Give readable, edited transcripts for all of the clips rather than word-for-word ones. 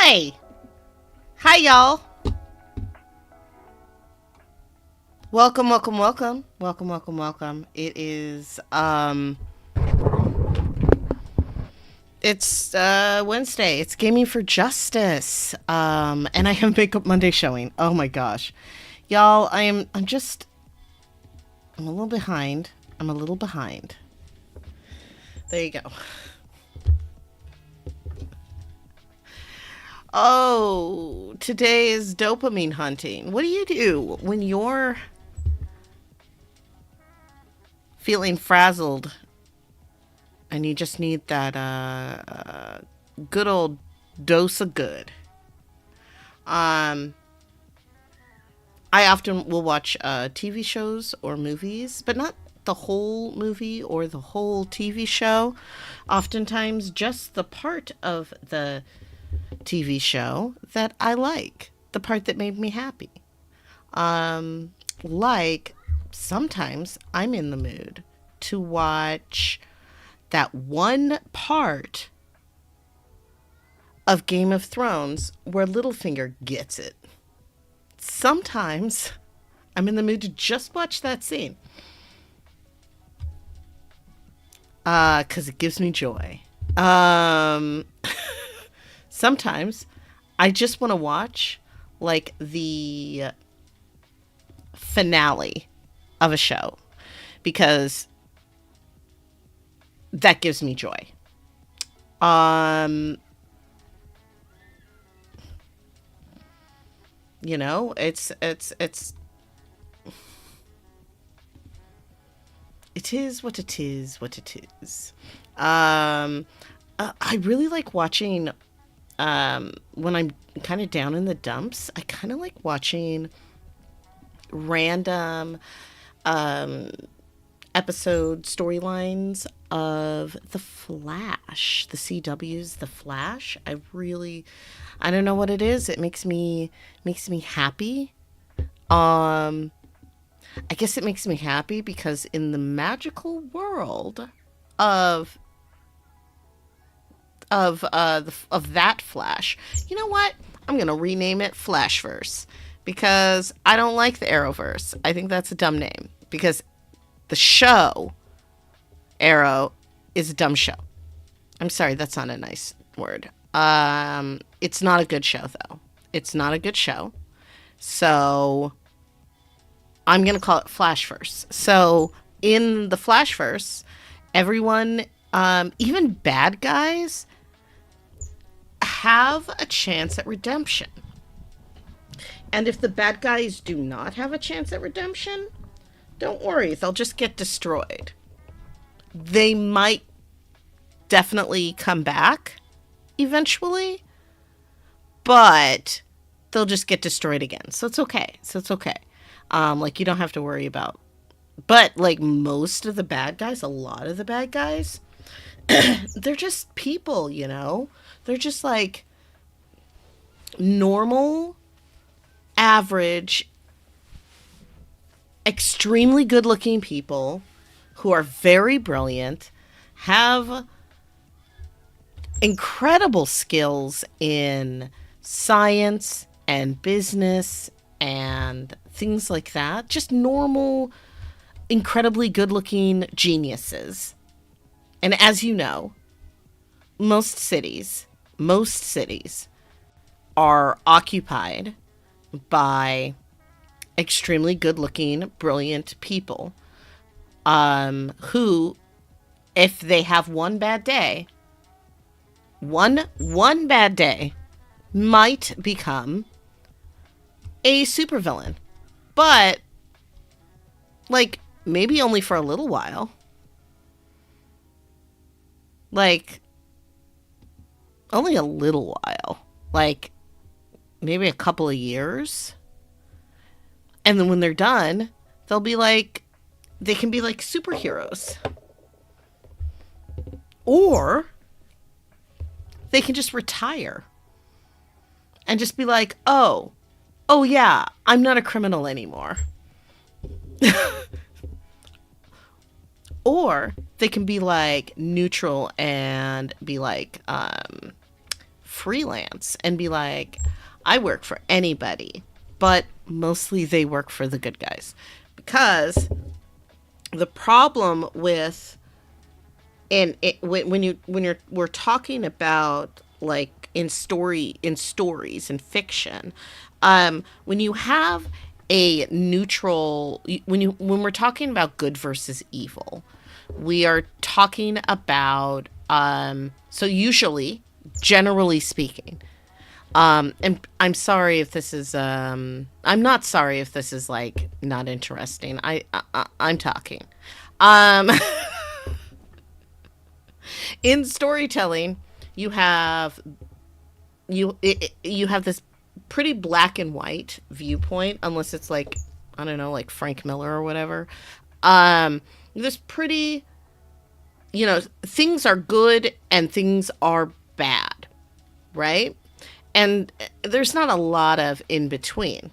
Hi! Hi, y'all. Welcome, welcome, welcome. Welcome, welcome, welcome. It's Wednesday. It's Gaming for Justice. And I have Makeup Monday showing. Oh my gosh. Y'all, I'm a little behind. I'm a little behind. There you go. Oh, today is dopamine hunting. What do you do when you're feeling frazzled and you just need that good old dose of good? Um, I often will watch TV shows or movies, but not the whole movie or the whole TV show. Oftentimes, just the part of the TV show that I like, the part that made me happy. Like sometimes I'm in the mood to watch that one part of Game of Thrones where Littlefinger gets it. Sometimes I'm in the mood to just watch that scene. 'Cause it gives me joy. Um, Sometimes I just want to watch like the finale of a show because that gives me joy. Um, it's it is what it is, what it is. Um, I really like watching when I'm kind of down in the dumps. I kind of like watching random um, episode storylines of The Flash, the CW's The Flash. I don't know what it is. It makes me happy. Um, I guess it makes me happy because in the magical world of of that Flash, you know what? I'm gonna rename it Flashverse because I don't like the Arrowverse. I think that's a dumb name because the show Arrow is a dumb show. I'm sorry, that's not a nice word. It's not a good show though. It's not a good show. So I'm going to call it Flashverse. So in the Flashverse, everyone, even bad guys, have a chance at redemption. And if the bad guys do not have a chance at redemption, don't worry, they'll just get destroyed. They might definitely come back eventually, but they'll just get destroyed again. So it's okay. Like you don't have to worry about. But like most of the bad guys, a lot of the bad guys, they're just people, you know? They're just like normal, average, extremely good looking people who are very brilliant, have incredible skills in science and business and things like that. Just normal, incredibly good looking geniuses. And as you know, most cities are occupied by extremely good looking, brilliant people who, if they have one bad day, one bad day might become a supervillain. But like maybe only for a little while. Like only a little while. Like maybe a couple of years. And then when they're done, they'll be like they can be like superheroes. Or they can just retire and just be like, oh yeah, I'm not a criminal anymore. Or they can be like neutral and be like freelance and be like, I work for anybody, but mostly they work for the good guys. Because the problem with, and we're talking about like in stories and fiction, when you have a neutral, when we're talking about good versus evil, we are talking about, so usually, generally speaking, and I'm sorry if this is, I'm not sorry if this is like not interesting. I'm talking. Um, in storytelling, you have you have this pretty black and white viewpoint, unless it's like, I don't know, like Frank Miller or whatever. This pretty, things are good and things are bad, right? And there's not a lot of in between.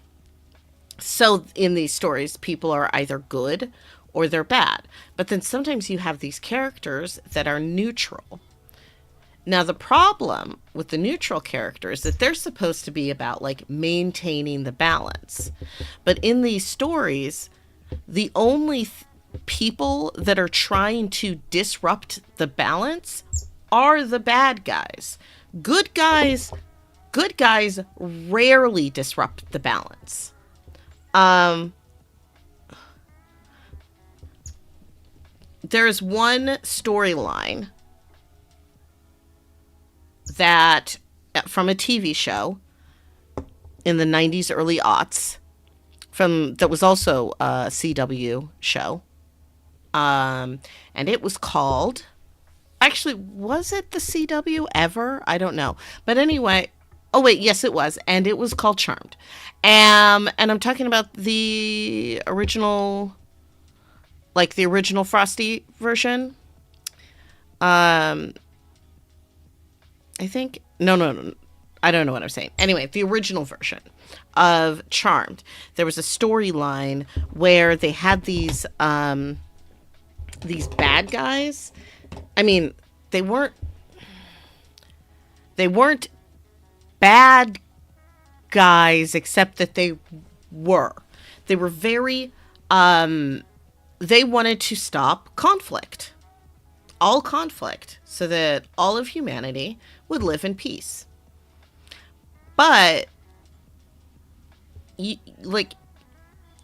So in these stories, people are either good or they're bad. But then sometimes you have these characters that are neutral. Now, the problem with the neutral character is that they're supposed to be about like maintaining the balance. But in these stories, the only people that are trying to disrupt the balance are the bad guys. Good guys rarely disrupt the balance. There's one storyline that from a TV show in the 90s, early aughts, that was also a CW show. And it was called, actually, was it the CW ever? I don't know. But anyway, oh wait, yes it was. And it was called Charmed. And I'm talking about the original, like the original Frosty version. I think, no. I don't know what I'm saying. Anyway, the original version of Charmed, there was a storyline where they had these bad guys. I mean, they weren't bad guys, except that they were very, they wanted to stop conflict, all conflict, so that all of humanity would live in peace. But like,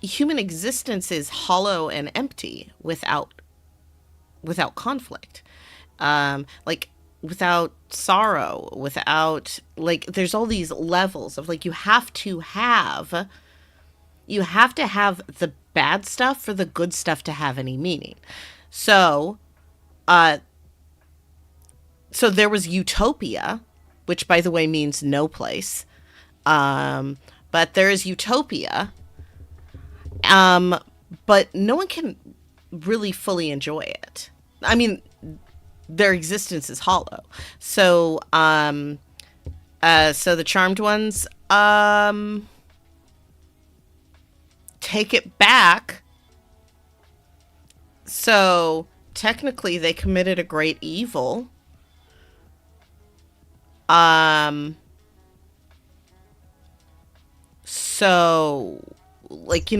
human existence is hollow and empty without conflict, like without sorrow, without, like, there's all these levels of like, you have to have the bad stuff for the good stuff to have any meaning. So there was utopia, which by the way means no place. But there is utopia. But no one can really fully enjoy it. I mean, their existence is hollow. So, so the Charmed ones, take it back. So technically they committed a great evil. So, like,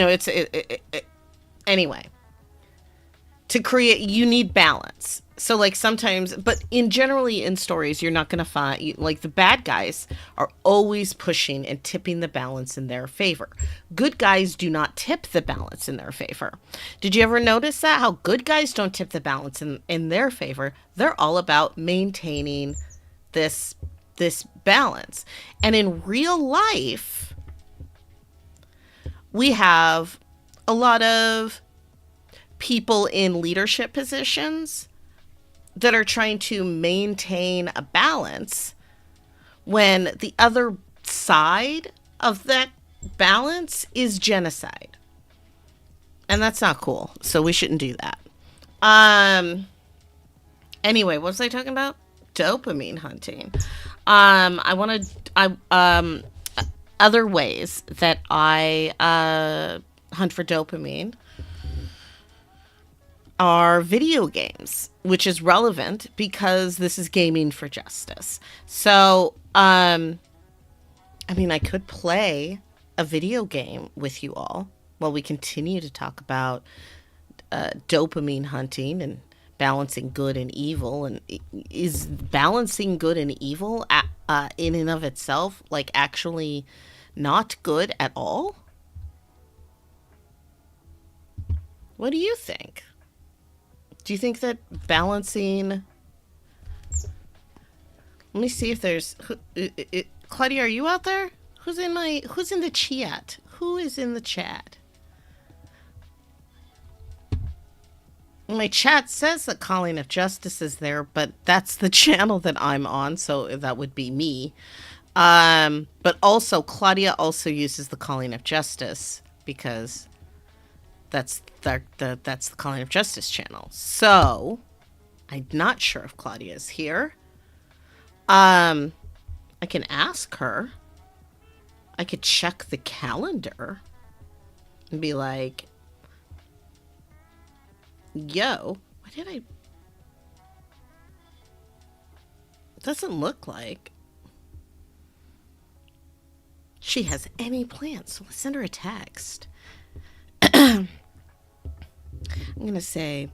anyway, to create, you need balance. So, like, sometimes, but generally in stories, you're not going to find, like, the bad guys are always pushing and tipping the balance in their favor. Good guys do not tip the balance in their favor. Did you ever notice that? How good guys don't tip the balance in their favor? They're all about maintaining this balance. And in real life, we have a lot of people in leadership positions that are trying to maintain a balance when the other side of that balance is genocide. And that's not cool. So we shouldn't do that. Anyway, what was I talking about? Dopamine hunting. Other ways that I hunt for dopamine. are video games, which is relevant because this is gaming for justice. So, I mean, I could play a video game with you all while we continue to talk about dopamine hunting and balancing good and evil. And is balancing good and evil in and of itself like actually not good at all? What do you think? Do you think that balancing? Let me see if there's. Claudia, are you out there? Who's in the chat? Who is in the chat? My chat says that Calling of Justice is there, but that's the channel that I'm on, so that would be me. But also Claudia also uses the Calling of Justice because that's that's the Calling of Justice channel. So I'm not sure if Claudia is here. I can ask her. I could check the calendar and be like, yo, what did I... It doesn't look like she has any plans, so let's send her a text. I'm going to say,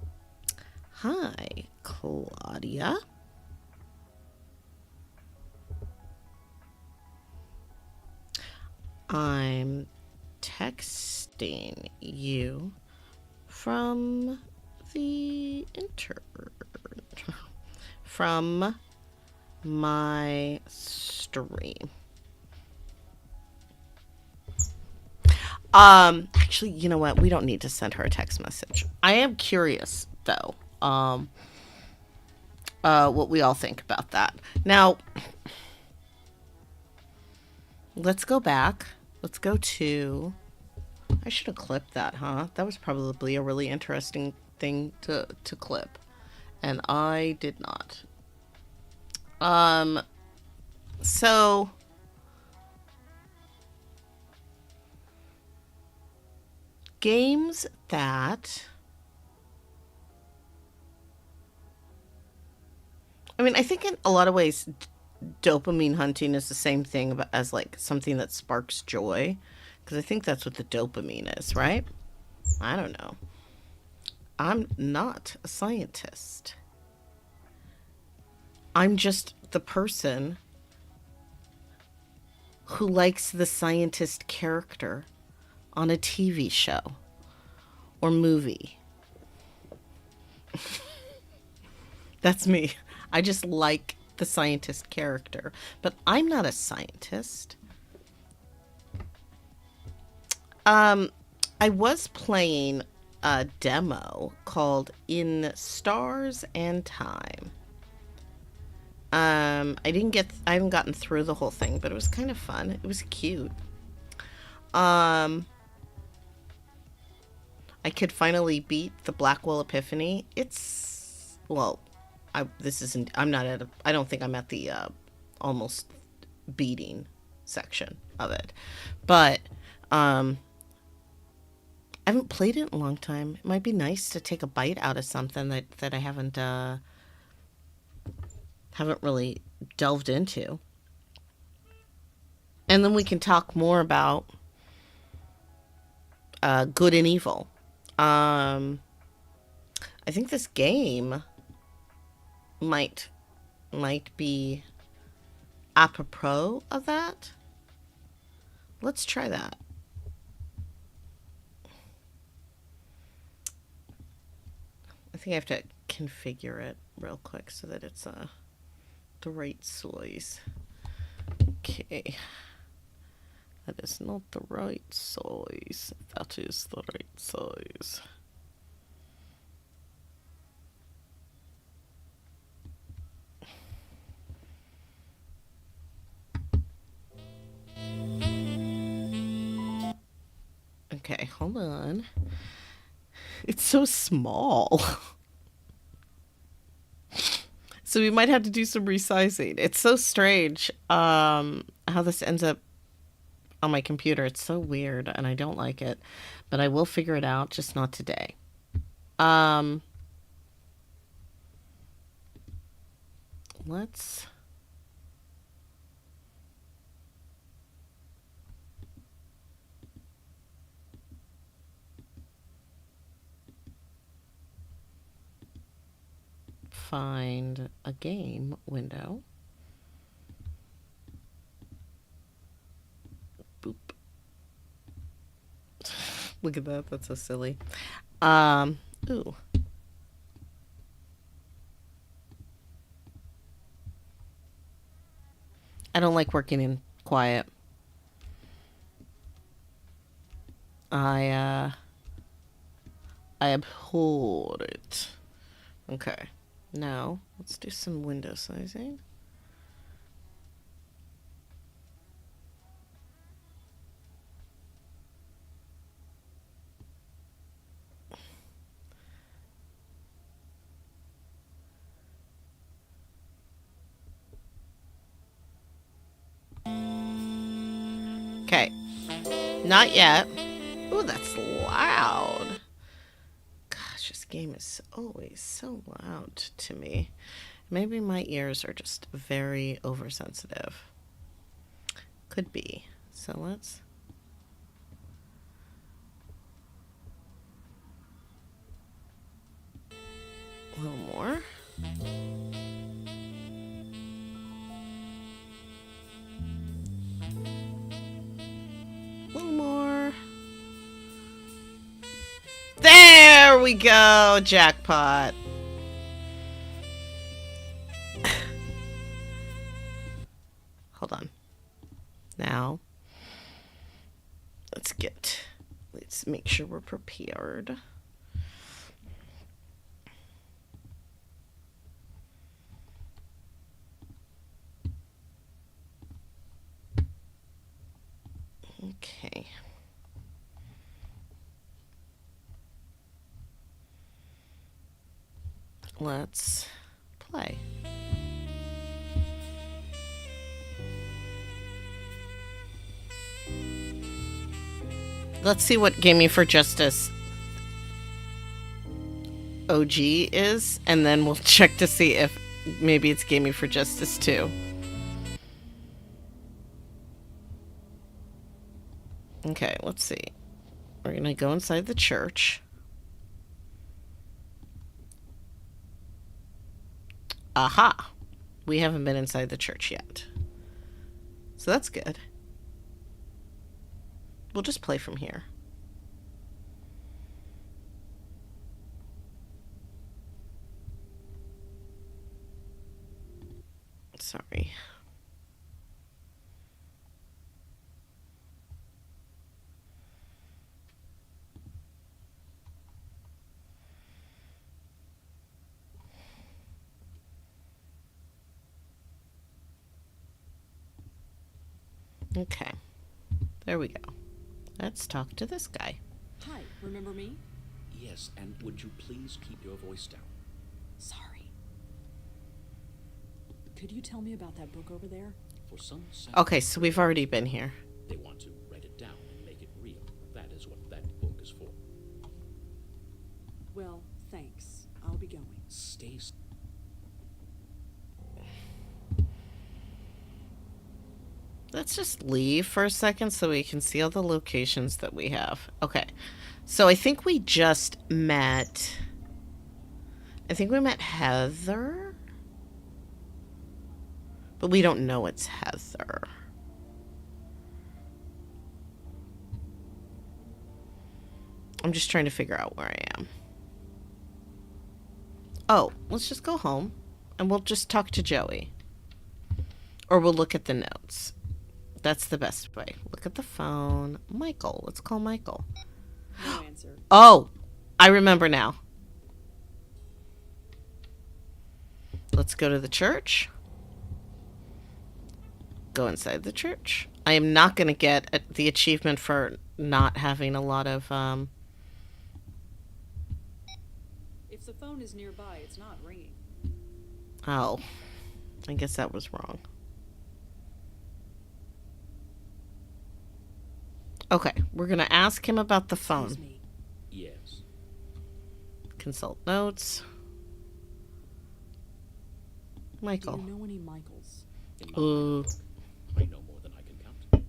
hi, Claudia. I'm texting you from the from my stream. Actually, you know what? We don't need to send her a text message. I am curious though, what we all think about that. Now, let's go back. Let's go to... I should have clipped that, huh? That was probably a really interesting thing to clip. And I did not. So... games that... I mean, I think in a lot of ways... dopamine hunting is the same thing as like something that sparks joy, because I think that's what the dopamine is, right? I don't know. I'm not a scientist. I'm just the person who likes the scientist character on a TV show or movie. That's me. I just like the scientist character, but I'm not a scientist. I was playing a demo called In Stars and Time. I haven't gotten through the whole thing, but it was kind of fun. It was cute. I could finally beat the Blackwell Epiphany. It's, well, I don't think I'm at the almost beating section of it. But I haven't played it in a long time. It might be nice to take a bite out of something that I haven't really delved into. And then we can talk more about good and evil. I think this game might be apropos of that. Let's try that. I think I have to configure it real quick so that it's the right size. Okay. That is not the right size. That is the right size. Okay, hold on. It's so small. So we might have to do some resizing. It's so strange how this ends up on my computer. It's so weird and I don't like it. But I will figure it out, just not today. let's... find a game window. Boop. Look at that. That's so silly. Ooh. I don't like working in quiet. I abhor it. Okay. Now, let's do some window sizing. Okay. Not yet. Ooh, that's loud. Gosh, this game is always so loud to me. Maybe my ears are just very oversensitive. Could be. So let's... a little more. A little more. There we go! Jackpot. Hold on. Now, let's make sure we're prepared. Okay. Let's play. Let's see what Gaming for Justice OG is, and then we'll check to see if maybe it's Gaming for Justice 2. Okay, let's see. We're gonna go inside the church. Aha! We haven't been inside the church yet. So that's good. We'll just play from here. Sorry. Okay. There we go. Let's talk to this guy. Hi, remember me? Yes, and would you please keep your voice down? Sorry. Could you tell me about that book over there? For some Okay, so we've already been here. They want to write it down and make it real. That is what that book is for. Well, thanks. I'll be going. Stay. Let's just leave for a second so we can see all the locations that we have. Okay. So I think we just met... I think we met Heather. But we don't know it's Heather. I'm just trying to figure out where I am. Oh, let's just go home. And we'll just talk to Joey. Or we'll look at the notes. That's the best way. Look at the phone. Michael. Let's call Michael. No answer. Oh, I remember now. Let's go to the church. Go inside the church. I am not going to get the achievement for not having a lot of... If the phone is nearby, it's not ringing. Oh, I guess that was wrong. Okay, we're going to ask him about the phone. Excuse me. Yes. Consult notes. Michael. Do you know any Michaels? In my Ooh. I know more than I can count.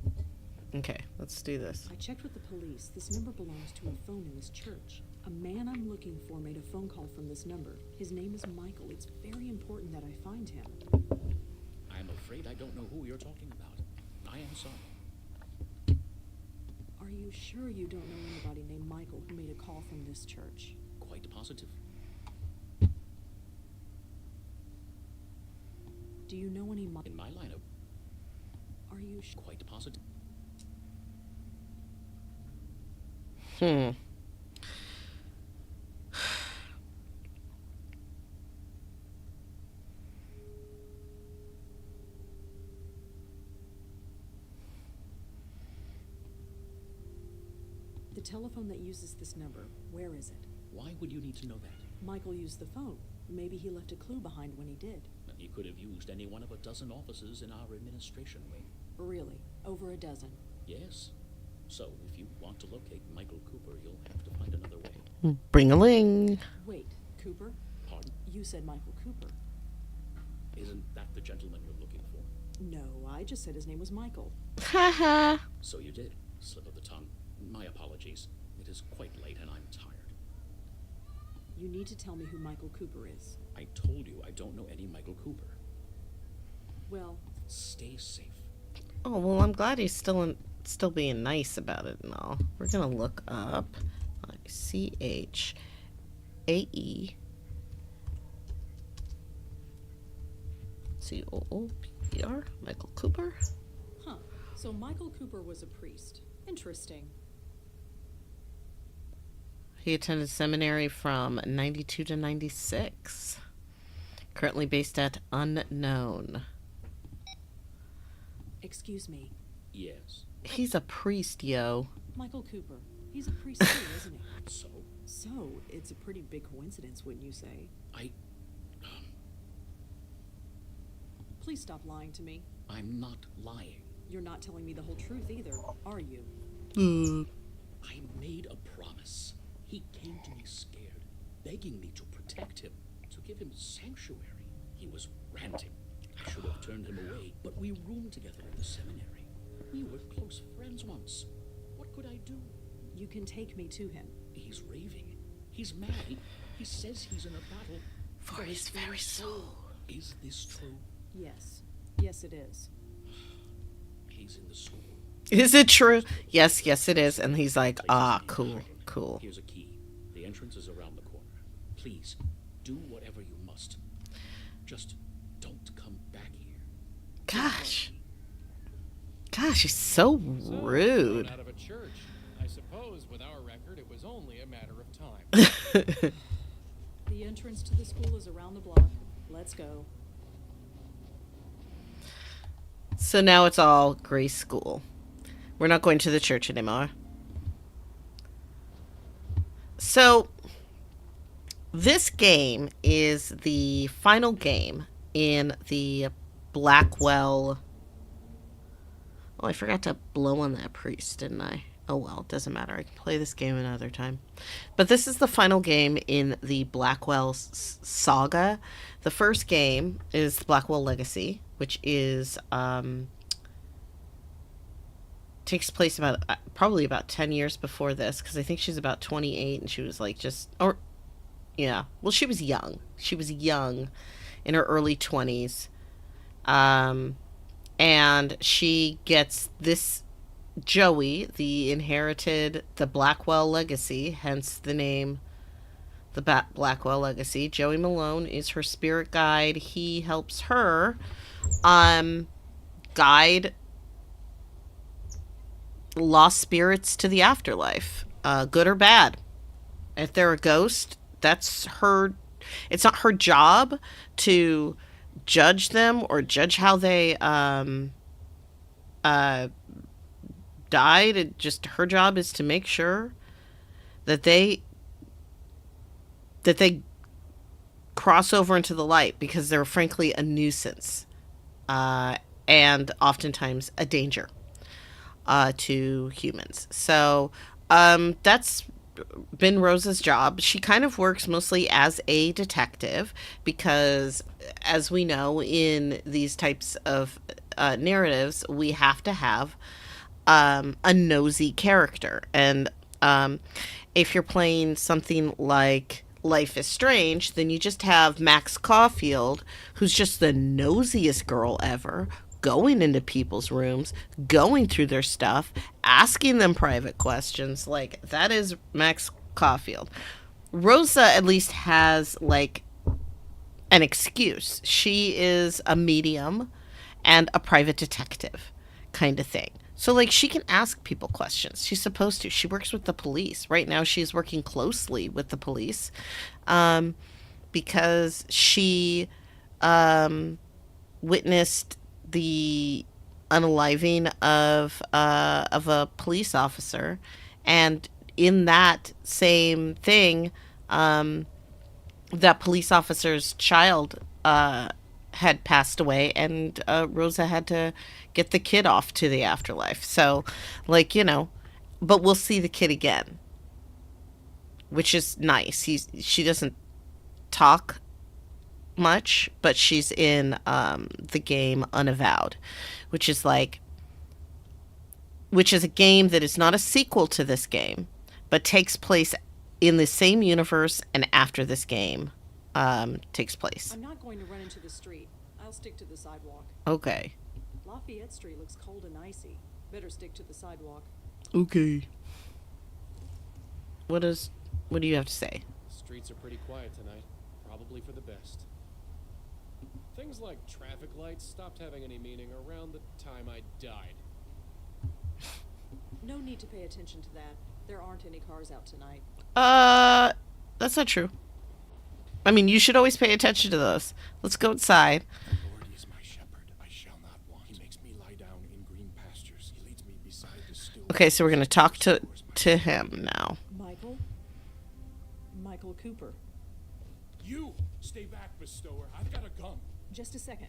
Okay, let's do this. I checked with the police. This number belongs to a phone in this church. A man I'm looking for made a phone call from this number. His name is Michael. It's very important that I find him. I'm afraid I don't know who you're talking about. I am sorry. Are you sure you don't know anybody named Michael who made a call from this church? Quite positive. Do you know any In my lineup, Are you quite positive. Hmm. The telephone that uses this number, where is it? Why would you need to know that? Michael used the phone. Maybe he left a clue behind when he did. He could have used any one of a dozen offices in our administration wing. Really? Over a dozen? Yes. So, if you want to locate Michael Cooper, you'll have to find another way. Bring-a-ling. Wait, Cooper? Pardon? You said Michael Cooper. Isn't that the gentleman you're looking for? No, I just said his name was Michael. Haha. So you did. Slip of the tongue. My apologies. It is quite late and I'm tired. You need to tell me who Michael Cooper is. I told you I don't know any Michael Cooper. Well, Stay safe. Oh, well, I'm glad he's still being nice about it and all. We're gonna look up CHAE COOPR Michael Cooper. huh. So Michael Cooper was a priest. Interesting. He attended seminary from 92 to 96. Currently based at Unknown. Excuse me. Yes. He's a priest, yo. Michael Cooper. He's a priest too, isn't he? So, So, it's a pretty big coincidence, wouldn't you say? Please stop lying to me. I'm not lying. You're not telling me the whole truth either, are you? I made a promise. He came to me scared, begging me to protect him, to give him sanctuary. He was ranting. I should have turned him away, but we roomed together in the seminary. We were close friends once. What could I do? You can take me to him. He's raving. He's mad. He says he's in a battle For his very soul. Is this true? Yes. Yes, it is. He's in the school. Is it true? Yes, yes, it is. And he's like, cool, cool. Here's a key. The entrance is around the corner. Please, do whatever you must. Just don't come back here. Gosh. Gosh, he's so rude. Out of a church. I suppose with our record, it was only a matter of time. The entrance to the school is around the block. Let's go. So now it's all Grace School. We're not going to the church anymore. So this game is the final game in the Blackwell. Oh, I forgot to blow on that priest, didn't I? Oh well, it doesn't matter. I can play this game another time. But this is the final game in the Blackwell saga. The first game is Blackwell Legacy, which is takes place about probably about 10 years before this, because I think she's about 28 and she was like well, she was young. She was young in her early 20s. And she gets this Joey, the Blackwell Legacy, hence the name, the Blackwell Legacy. Joey Malone is her spirit guide. He helps her guide lost spirits to the afterlife, good or bad. If they're a ghost, that's her. It's not her job to judge them or judge how they died. Just her job is to make sure that they cross over into the light, because they're frankly a nuisance, and oftentimes a danger to humans. So that's been Rosa's job. She kind of works mostly as a detective because, as we know, in these types of narratives, we have to have a nosy character. And if you're playing something like Life is Strange, then you just have Max Caulfield, who's just the nosiest girl ever, going into people's rooms, going through their stuff, asking them private questions. Like, that is Max Caulfield. Rosa at least has, like, an excuse. She is a medium and a private detective kind of thing. So, like, she can ask people questions. She's supposed to. She works with the police. Right now, she's working closely with the police um, because she witnessed the unaliving of a police officer, and in that same thing, that police officer's child had passed away, and Rosa had to get the kid off to the afterlife. So, like, but we'll see the kid again, which is nice. She doesn't talk much, but she's in the game Unavowed, which is like, which is a game that is not a sequel to this game, but takes place in the same universe and after this game takes place. I'm not going to run into the street. I'll stick to the sidewalk. Okay. Lafayette Street looks cold and icy. Better stick to the sidewalk. Okay. What do you have to say? The streets are pretty quiet tonight. Probably for the best. Things like traffic lights stopped having any meaning around the time I died. No need to pay attention to that. There aren't any cars out tonight. That's not true. I mean, you should always pay attention to those. Let's go outside. The Lord is my shepherd, I shall not want. He makes me lie down in green pastures. He leads me beside the still. Okay, so we're going to talk to him now. Michael? Michael Cooper. You stay back, bestower. I've got a gun. Just a second.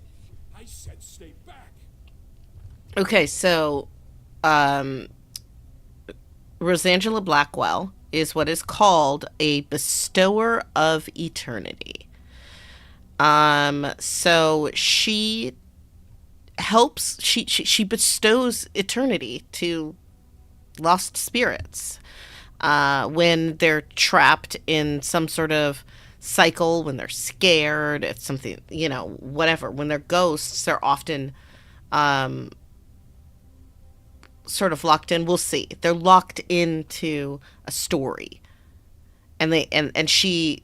I said stay back. Okay, so Rosangela Blackwell is what is called a bestower of eternity. So she helps, she bestows eternity to lost spirits when they're trapped in some sort of cycle, when they're scared, it's something, whatever. When they're ghosts, they're often sort of locked in. We'll see. They're locked into a story, and and she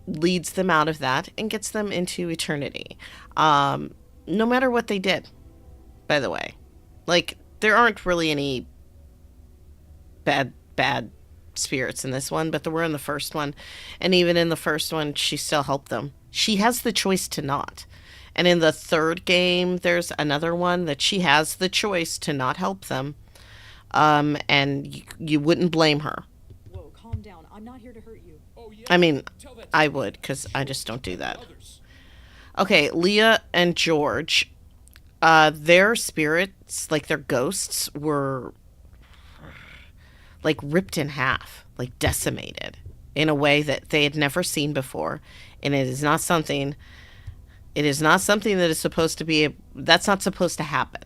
leads them out of that and gets them into eternity. No matter what they did, by the way, like, there aren't really any bad spirits in this one, but there were in the first one, and even in the first one, she still helped them. She has the choice to not. And in the third game, there's another one that she has the choice to not help them. And you wouldn't blame her. Whoa, calm down. I'm not here to hurt you. Oh, yeah? I mean, Tell that to I me. would, because I just don't do that. Others. Okay, Leah and George, their spirits, like their ghosts, were like ripped in half, like decimated in a way that they had never seen before. And it is not something that is supposed to be, that's not supposed to happen.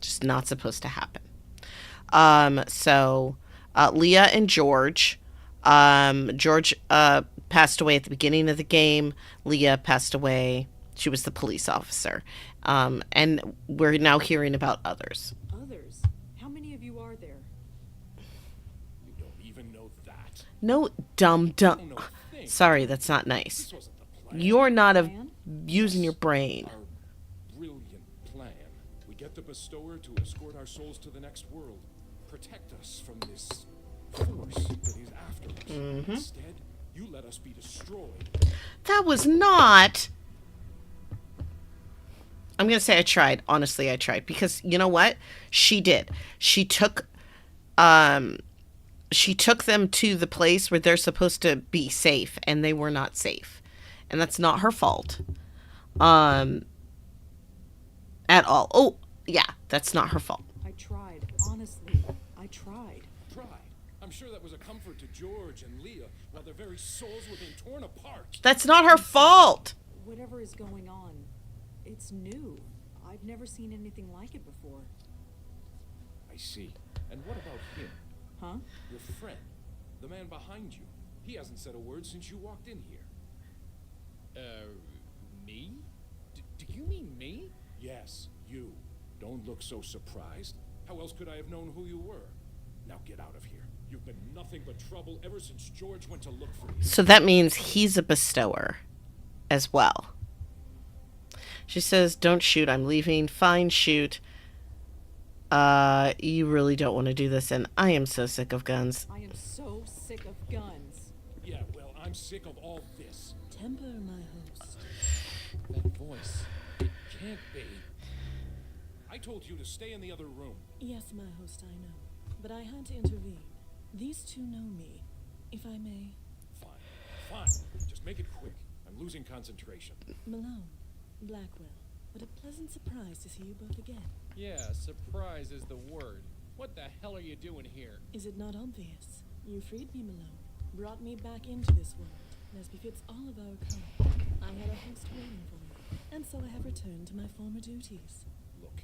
Just not supposed to happen. So Leah and George, George passed away at the beginning of the game. Leah passed away. She was the police officer. And we're now hearing about others. Others? How many of you are there? You don't even know that. No, dumb. No thing. Sorry, that's not nice. This wasn't the plan. You're not Plan? using your brain. Our brilliant plan. We get the bestower to escort our souls to the next world. Protect us from this force that is after us. Mm-hmm. Instead, you let us be destroyed. That was not. I'm going to say I tried. Honestly, I tried. Because you know what? She did. She took them to the place where they're supposed to be safe, and they were not safe. And that's not her fault. At all. Oh, yeah, that's not her fault. I tried. Honestly, I tried. Try. I'm I'm sure that was a comfort to George and Leah while their very souls were being torn apart. That's not her fault. Whatever is going on, it's new. I've never seen anything like it before. I see. And what about him? Huh? Your friend, the man behind you. He hasn't said a word since you walked in here. Me? Do you mean me? Yes, you. Don't look so surprised. How else could I have known who you were? Now get out of here. You've been nothing but trouble ever since George went to look for you. So that means he's a bestower as well. She says, don't shoot, I'm leaving. Fine, shoot. You really don't want to do this, and I am so sick of guns. I am so sick of guns. Yeah, well, I'm sick of all this. Temper, my host. That voice. It can't be. I told you to stay in the other room. Yes, my host, I know. But I had to intervene. These two know me, if I may. Fine, fine. Just make it quick. I'm losing concentration. Malone, Blackwell, what a pleasant surprise to see you both again. Yeah, surprise is the word. What the hell are you doing here? Is it not obvious? You freed me, Malone, brought me back into this world, and as befits all of our kind, I had a host waiting for me, and so I have returned to my former duties. Look,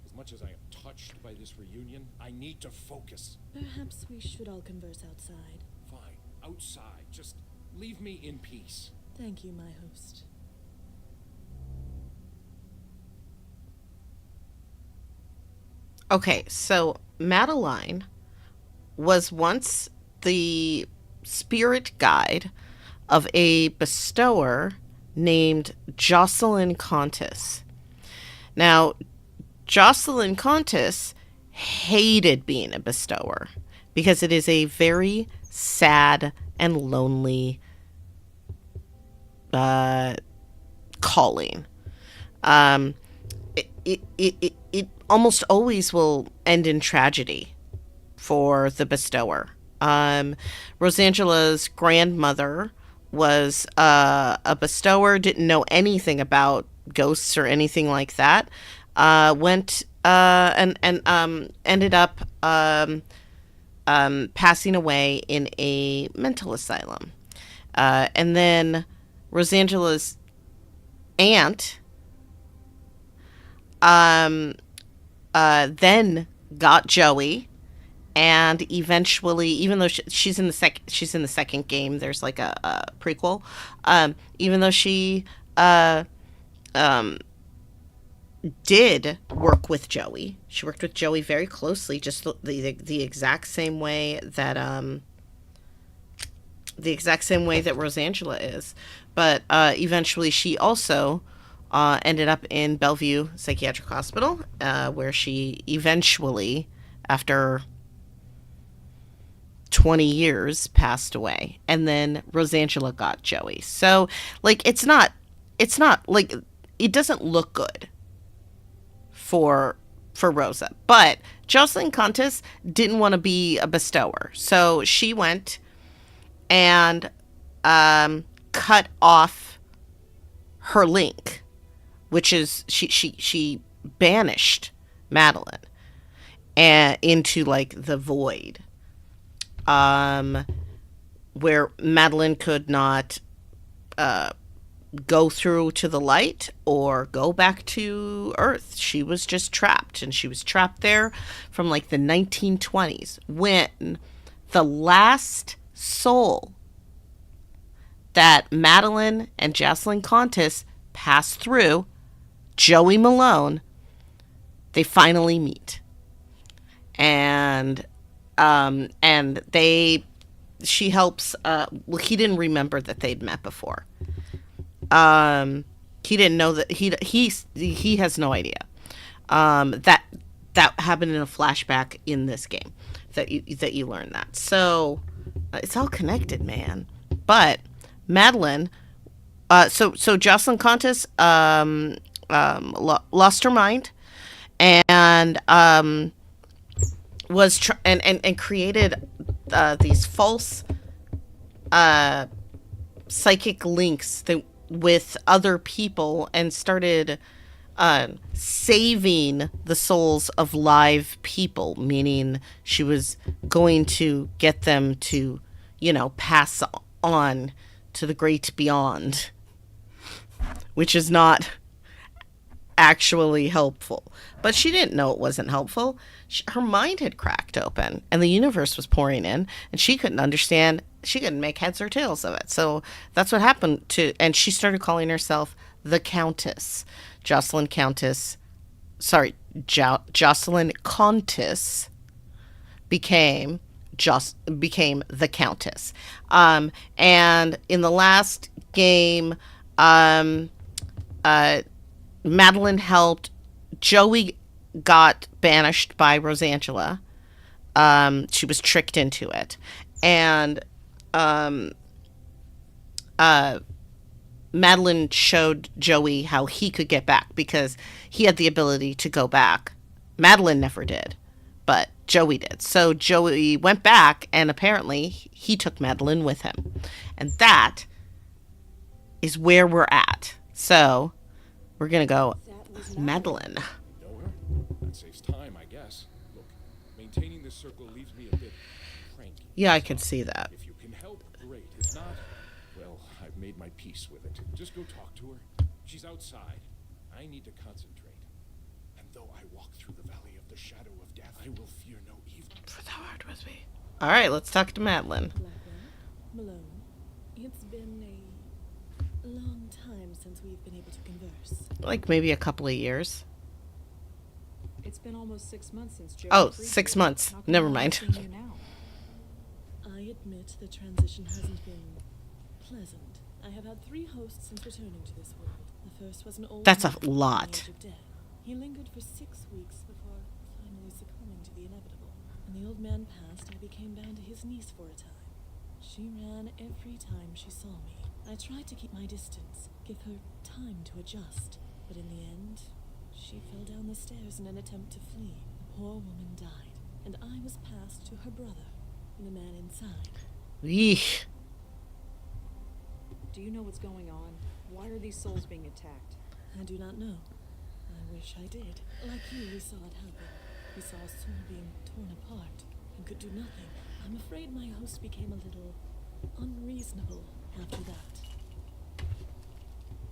as much as I am touched by this reunion, I need to focus. Perhaps we should all converse outside. Fine, outside. Just leave me in peace. Thank you, my host. Okay, so Madeline was once the spirit guide of a bestower named Jocelyn Contis. Now, Jocelyn Contis hated being a bestower because it is a very sad and lonely calling. It almost always will end in tragedy for the bestower. Rosangela's grandmother was a bestower, didn't know anything about ghosts or anything like that. Went and ended up passing away in a mental asylum. And then Rosangela's aunt then got Joey, and eventually, even though she's in the second game, there's like a prequel. Even though she did work with Joey, she worked with Joey very closely, just the exact same way that Rosangela is. But eventually, she also ended up in Bellevue Psychiatric Hospital, where she eventually, after 20 years, passed away. And then Rosangela got Joey. So, like, it's not like, it doesn't look good for Rosa. But Jocelyn Contis didn't want to be a bestower. So she went and cut off her link, which is she banished Madeline and into like the void, where Madeline could not go through to the light or go back to Earth. She was just trapped, and she was trapped there from like the 1920s, when the last soul that Madeline and Jocelyn Contis passed through, Joey Malone, they finally meet. And she helps, well, he didn't remember that they'd met before. He didn't know that, he has no idea. That happened in a flashback in this game, that you learn that. So, it's all connected, man. But Madeline, so Jocelyn Contis, lost her mind, and was and created these false psychic links with other people, and started saving the souls of live people, meaning she was going to get them to, pass on to the great beyond, which is not actually helpful. But she didn't know it wasn't helpful. Her mind had cracked open and the universe was pouring in, and she couldn't understand. She couldn't make heads or tails of it. So that's what happened and she started calling herself the Countess. Jocelyn Countess, sorry, Jocelyn Countess became the Countess. And in the last game, Madeline helped. Joey got banished by Rosangela. She was tricked into it. And Madeline showed Joey how he could get back because he had the ability to go back. Madeline never did, but Joey did. So Joey went back, and apparently he took Madeline with him. And that is where we're at. So we're going to go Madeline. Know her? That saves time, I guess. Look, maintaining this circle leaves me a bit cranky. Yeah, I can see that. If you can help, great. If not, well, I've made my peace with it. Just go talk to her. She's outside. I need to concentrate. And though I walk through the valley of the shadow of death, I will fear no evil. For thou art with me. All right, let's talk to Madeline. Blackwell, Malone, it's been a long time since we've been able to converse. Like maybe a couple of years. It's been almost 6 months since Joe. Oh, 6 months. How come Never I'm mind. seeing you now? I admit the transition hasn't been pleasant. I have had 3 hosts since returning to this world. The first was an old That's a man on the lot. edge of death. He lingered for 6 weeks before finally succumbing to the inevitable. When the old man passed, I became bound to his niece for a time. She ran every time she saw me. I tried to keep my distance, give her time to adjust. But in the end, she fell down the stairs in an attempt to flee. The poor woman died, and I was passed to her brother and the man inside. Yeesh. Do you know what's going on? Why are these souls being attacked? I do not know. I wish I did. Like you, we saw it happen. We saw a soul being torn apart and could do nothing. I'm afraid my host became a little unreasonable after that.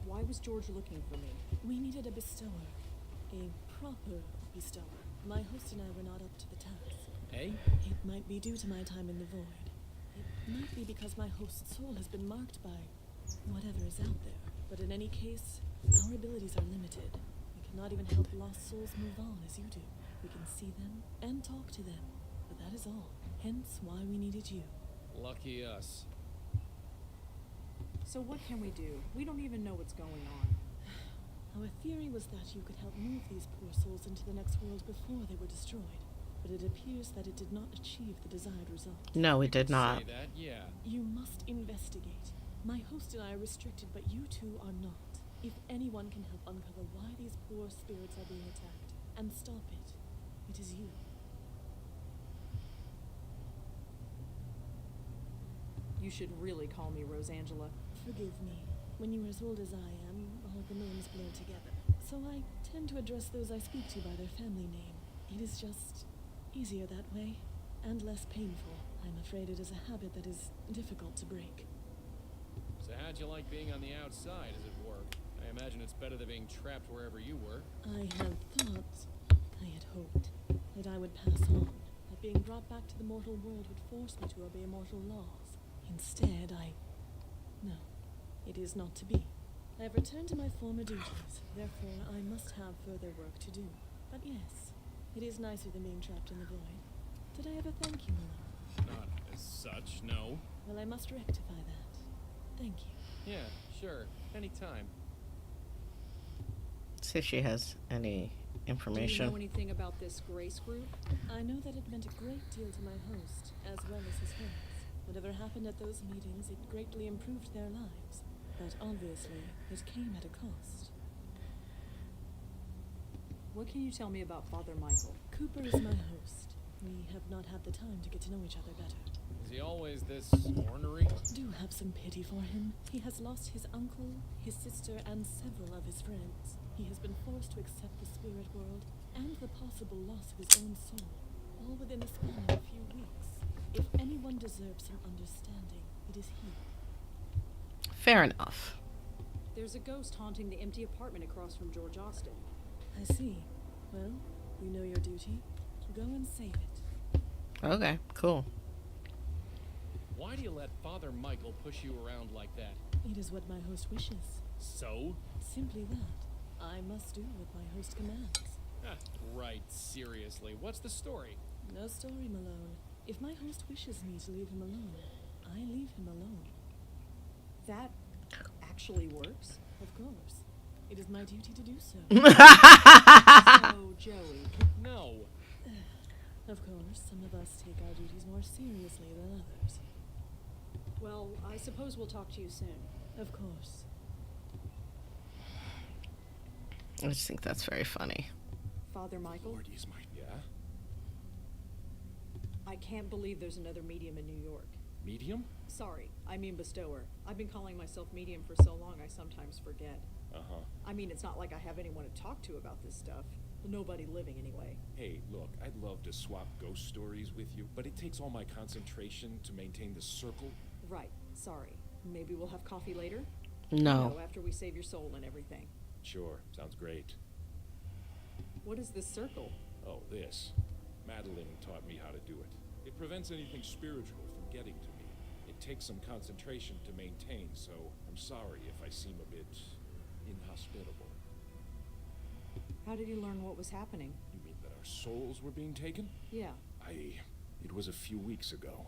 Why was George looking for me? We needed a bestower. A proper bestower. My host and I were not up to the task. Eh? It might be due to my time in the void. It might be because my host's soul has been marked by whatever is out there. But in any case, our abilities are limited. We cannot even help lost souls move on as you do. We can see them and talk to them, but that is all. Hence why we needed you. Lucky us. So what can we do? We don't even know what's going on. Our theory was that you could help move these poor souls into the next world before they were destroyed. But it appears that it did not achieve the desired result. No, it did not. Say that, yeah. You must investigate. My host and I are restricted, but you two are not. If anyone can help uncover why these poor spirits are being attacked and stop it, it is you. You should really call me Rosangela. Forgive me. When you are as old as I am, all the names blur together. So I tend to address those I speak to by their family name. It is just easier that way, and less painful. I'm afraid it is a habit that is difficult to break. So how'd you like being on the outside, as it were? I imagine it's better than being trapped wherever you were. I had thought, I had hoped, that I would pass on, that being brought back to the mortal world would force me to obey mortal laws. Instead, No, it is not to be. I have returned to my former duties, therefore I must have further work to do. But yes, it is nicer than being trapped in the void. Did I ever thank you, Malone? Not as such, no. Well, I must rectify that. Thank you. Yeah, sure. Anytime. See if she has any Do you information. know anything about this Grace group? I know that it meant a great deal to my host, as well as his friends. Whatever happened at those meetings, it greatly improved their lives. But obviously, it came at a cost. What can you tell me about Father Michael? Cooper is my host. We have not had the time to get to know each other better. Is he always this ornery? Do have some pity for him. He has lost his uncle, his sister, and several of his friends. He has been forced to accept the spirit world and the possible loss of his own soul, all within a span of a few weeks. If anyone deserves some understanding, it is he. Fair enough. There's a ghost haunting the empty apartment across from George Austin. I see. Well, you know your duty. Go and save it. Okay, cool. Why do you let Father Michael push you around like that? It is what my host wishes. So? Simply that. I must do what my host commands. Right, seriously. What's the story? No story, Malone. If my host wishes me to leave him alone, I leave him alone. That actually works? Of course. It is my duty to do so. So, Joey, No. Of course, some of us take our duties more seriously than others. well, I suppose we'll talk to you soon. Of course. I just think that's very funny. Father Michael, Lord, is my... Yeah? I can't believe there's another medium in New York. Medium? Sorry, I mean bestower. I've been calling myself medium for so long I sometimes forget. Uh-huh. I mean, it's not like I have anyone to talk to about this stuff. Nobody living, anyway. Hey, look, I'd love to swap ghost stories with you, but it takes all my concentration to maintain the circle. Right, sorry. Maybe we'll have coffee later? No. after we save your soul and everything. Sure, sounds great. What is this circle? Oh, this. Madeline taught me how to do it. It prevents anything spiritual from getting to me. It takes some concentration to maintain, so I'm sorry if I seem a bit inhospitable. How did you learn what was happening? You mean that our souls were being taken? Yeah. It was a few weeks ago.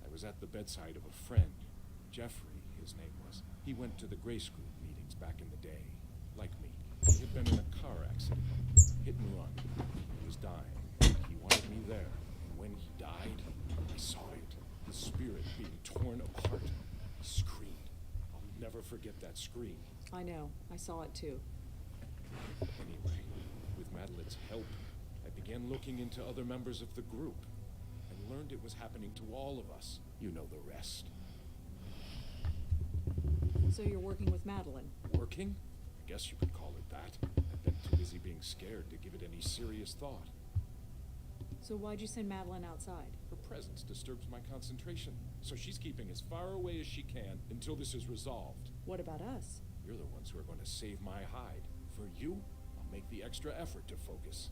I was at the bedside of a friend. Jeffrey, his name was. He went to the Grace Group meetings back in the day. Like me. He had been in a car accident. Hit and run. He was dying. He wanted me there. And when he died, I saw it. His spirit being torn apart. He screamed. I'll never forget that scream. I know. I saw it too. Anyway, with Madeline's help, I began looking into other members of the group and learned it was happening to all of us. You know the rest. So you're working with Madeline? Working? I guess you could call it that. I've been too busy being scared to give it any serious thought. So why'd you send Madeline outside? Her presence disturbs my concentration, so she's keeping as far away as she can until this is resolved. What about us? You're the ones who are going to save my hide. For you, I'll make the extra effort to focus.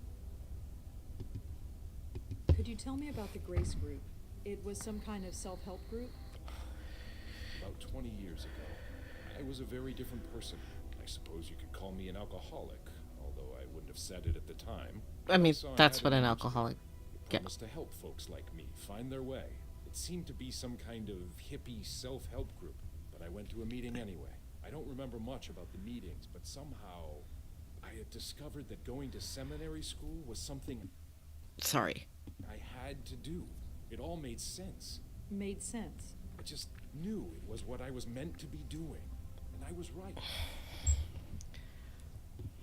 Could you tell me about the Grace Group? It was some kind of self-help group? About 20 years ago, I was a very different person. I suppose you could call me an alcoholic, although I wouldn't have said it at the time. I mean, saw that's had what an energy. alcoholic. It Yeah. promised to help folks like me find their way. It seemed to be some kind of hippie self-help group, but I went to a meeting anyway. I don't remember much about the meetings, but somehow I had discovered that going to seminary school was something Sorry. I had to do. It all made sense. Made sense. I just knew it was what I was meant to be doing, and I was right.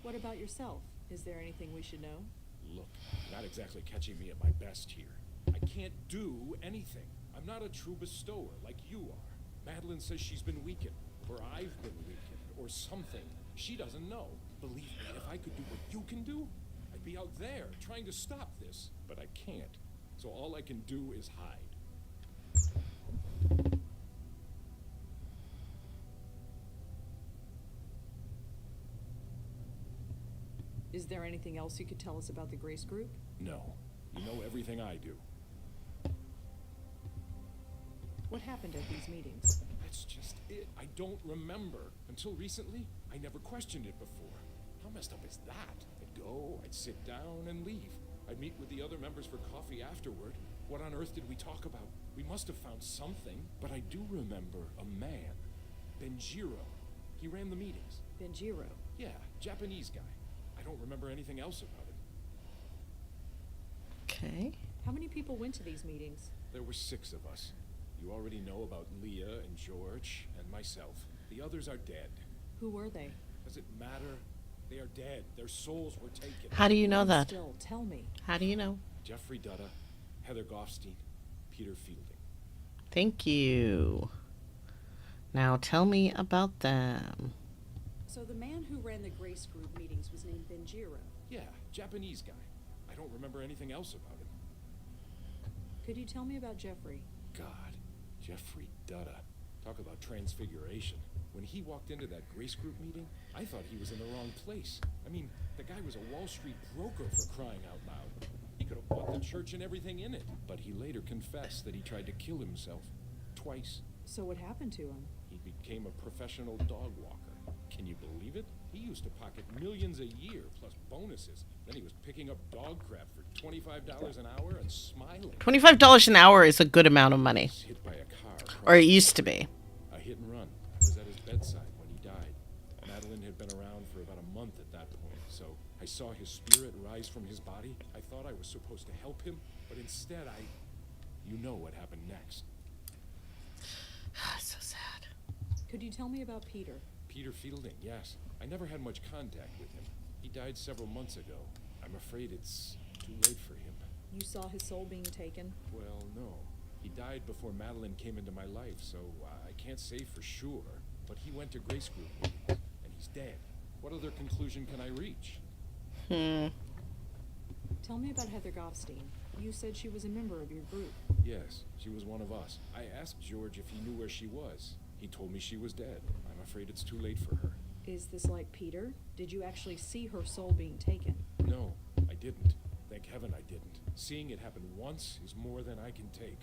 What about yourself? Is there anything we should know? Look, you're not exactly catching me at my best here. I can't do anything. I'm not a true bestower like you are. Madeline says she's been weakened, or I've been weakened, or something. She doesn't know. Believe me, if I could do what you can do, I'd be out there trying to stop this. But I can't. So all I can do is hide. Is there anything else you could tell us about the Grace Group? No. You know everything I do. What happened at these meetings? That's just it. I don't remember. Until recently, I never questioned it before. How messed up is that? I'd go, I'd sit down and leave. I'd meet with the other members for coffee afterward. What on earth did we talk about? We must have found something. But I do remember a man, Benjiro. He ran the meetings. Benjiro. Yeah, Japanese guy. I don't remember anything else about him. Okay. How many people went to these meetings? There were 6 of us. You already know about Leah and George and myself. The others are dead. Who were they? Does it matter? They are dead. Their souls were taken. How do you know that? Still, tell me. How do you know? Jeffrey Dutta, Heather Goffstein, Peter Fielding. Thank you. Now tell me about them. So the man who ran the Grace Group meetings was named Benjiro. Yeah, Japanese guy. I don't remember anything else about him. Could you tell me about Jeffrey? God, Jeffrey Dutta. Talk about transfiguration. When he walked into that Grace Group meeting, I thought he was in the wrong place. I mean, the guy was a Wall Street broker for crying out loud. He could have bought the church and everything in it. But he later confessed that he tried to kill himself. Twice. So what happened to him? He became a professional dog walker. Can you believe it? He used to pocket millions a year, plus bonuses. Then he was picking up dog crap for $25 an hour and smiling. $25 an hour is a good amount of He money. was hit by a car. Or it used to be. A hit and run. I was at his bedside when he died. Madeline had been around for about a month at that point, so I saw his spirit rise from his body. I thought I was supposed to help him, but instead you know what happened next. So sad. Could you tell me about Peter? Peter Fielding, yes. I never had much contact with him. He died several months ago. I'm afraid it's too late for him. You saw his soul being taken? Well, no. He died before Madeline came into my life, so I can't say for sure. But he went to Grace Group meetings, and he's dead. What other conclusion can I reach? Tell me about Heather Goffstein. You said she was a member of your group. Yes, she was one of us. I asked George if he knew where she was. He told me she was dead. I'm afraid it's too late for her. Is this like Peter? Did you actually see her soul being taken? No, I didn't. Thank heaven I didn't. Seeing it happen once is more than I can take.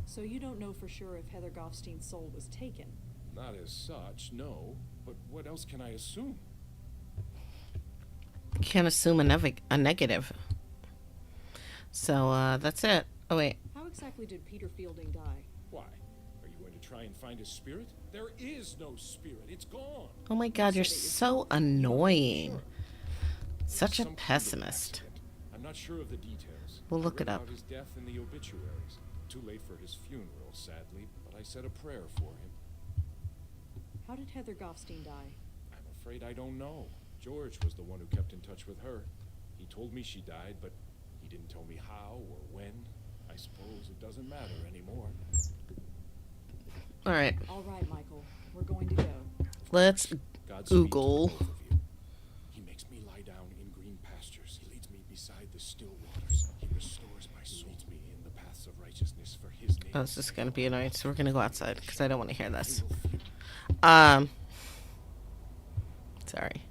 So you don't know for sure if Heather Goffstein's soul was taken? Not as such, no. But what else can I assume? Can't assume a negative. So, that's it. Oh, wait. How exactly did Peter Fielding die? Why? Are you going to try and find his spirit? There is no spirit. It's gone. Oh my god, you're so annoying. Sure. Such a Some kind of pessimist. accident. I'm not sure of the details. We'll I look it read up. about his death in the obituaries. Too late for his funeral, sadly, but I said a prayer for him. How did Heather Goffstein die? I'm afraid I don't know. George was the one who kept in touch with her. He told me she died, but he didn't tell me how or when. I suppose it doesn't matter anymore. Alright, All right, Michael. We're going to go. let's Godspeed Google. to the both of you. He makes me lie down in green pastures. He leads me beside the still waters. He restores my soul. He leads me in the paths of righteousness for his name. Oh, this is going to be annoying, so we're going to go outside because I don't want to hear this. I will fear. Sorry.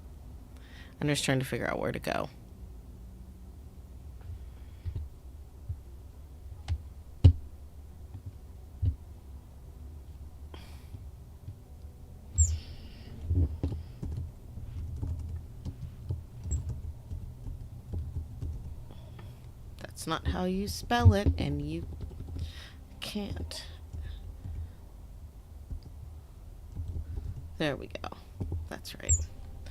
I'm just trying to figure out where to go. That's not how you spell it, and you can't. There we go. That's right.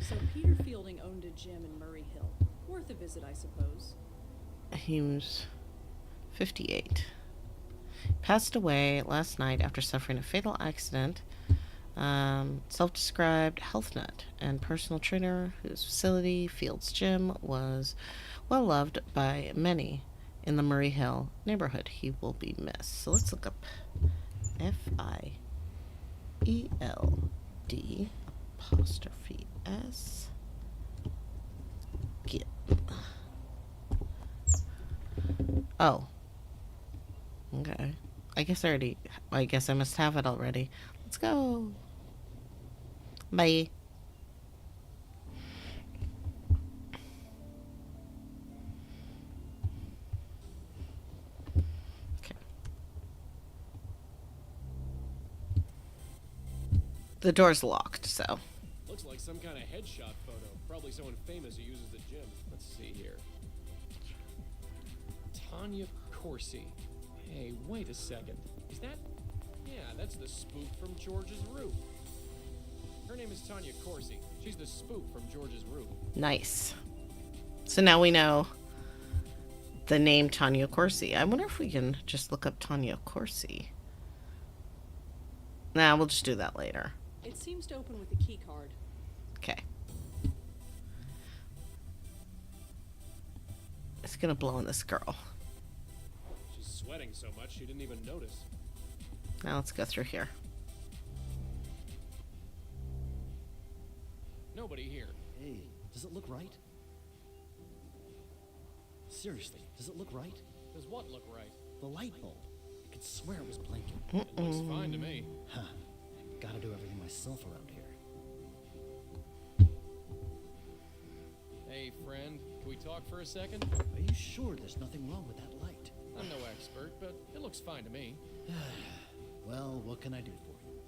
So Peter Fielding owned a gym in Murray Hill. Worth a visit, I suppose. He was 58. Passed away last night after suffering a fatal accident. Self-described health nut and personal trainer whose facility, Field's Gym, was well loved by many in the Murray Hill neighborhood. He will be missed. So let's look up Field''S. Get. Oh. Okay. I guess I must have it already. Let's go. Bye. Okay. The door's locked, so. Looks like some kind of headshot photo. Probably someone famous who uses the gym. Let's see here. Tanya Corsi. Hey, wait a second. Is that... Yeah, that's the spook from George's roof. Her name is Tanya Corsi. She's the spook from George's roof. Nice. So now we know the name Tanya Corsi. I wonder if we can just look up Tanya Corsi. Nah, we'll just do that later. It seems to open with a key card. Okay. It's gonna blow on this girl. She's sweating so much she didn't even notice. Now let's go through here. Nobody here. Hey, does it look right? Seriously, does it look right? Does what look right? The light bulb. I could swear it was blinking. It looks fine to me. Huh. Gotta do everything myself around here. Hey, friend, can we talk for a second? Are you sure there's nothing wrong with that light? I'm no expert, but it looks fine to me. Well, what can I do for you?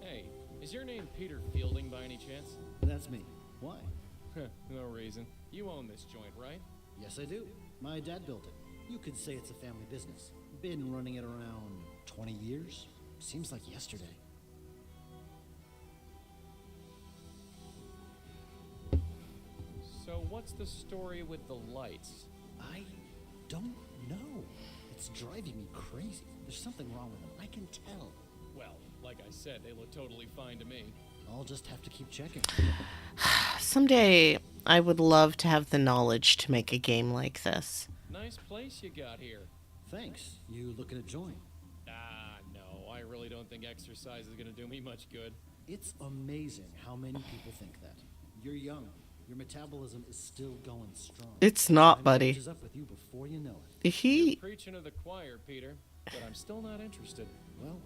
Hey, is your name Peter Fielding by any chance? That's me. Why? No reason. You own this joint, right? Yes, I do. My dad built it. You could say it's a family business. Been running it around 20 years. Seems like yesterday. So what's the story with the lights? I don't know. It's driving me crazy. There's something wrong with them. I can tell. Well, like I said, they look totally fine to me. I'll just have to keep checking. Someday, I would love to have the knowledge to make a game like this. Nice place you got here. Thanks. You looking to join? Ah, no, I really don't think exercise is gonna do me much good. It's amazing how many people think that. You're young. Your metabolism is still going strong. It's not, Time buddy. catches up with you before you know it. You're He. preaching to the choir, Peter, but I'm still not interested. Well,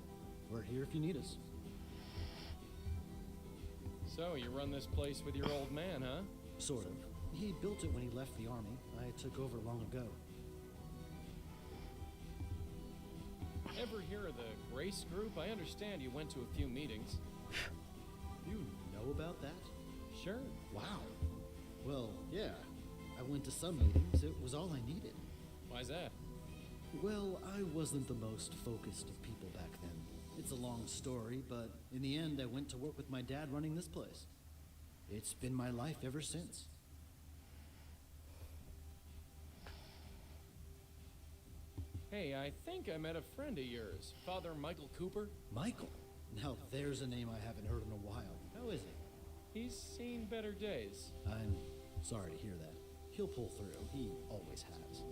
we're here if you need us. So, you run this place with your old man, huh? Sort of. He built it when he left the army. I took over long ago. Ever hear of the Grace Group? I understand you went to a few meetings. You know about that? Sure. Wow. Well, yeah. I went to some meetings. It was all I needed. Why's that? Well, I wasn't the most focused of people back then. It's a long story, but in the end, I went to work with my dad running this place. It's been my life ever since. Hey, I think I met a friend of yours, Father Michael Cooper. Michael. Now, there's a name I haven't heard in a while. How is he? He's seen better days. I'm sorry to hear that. He'll pull through. He always has.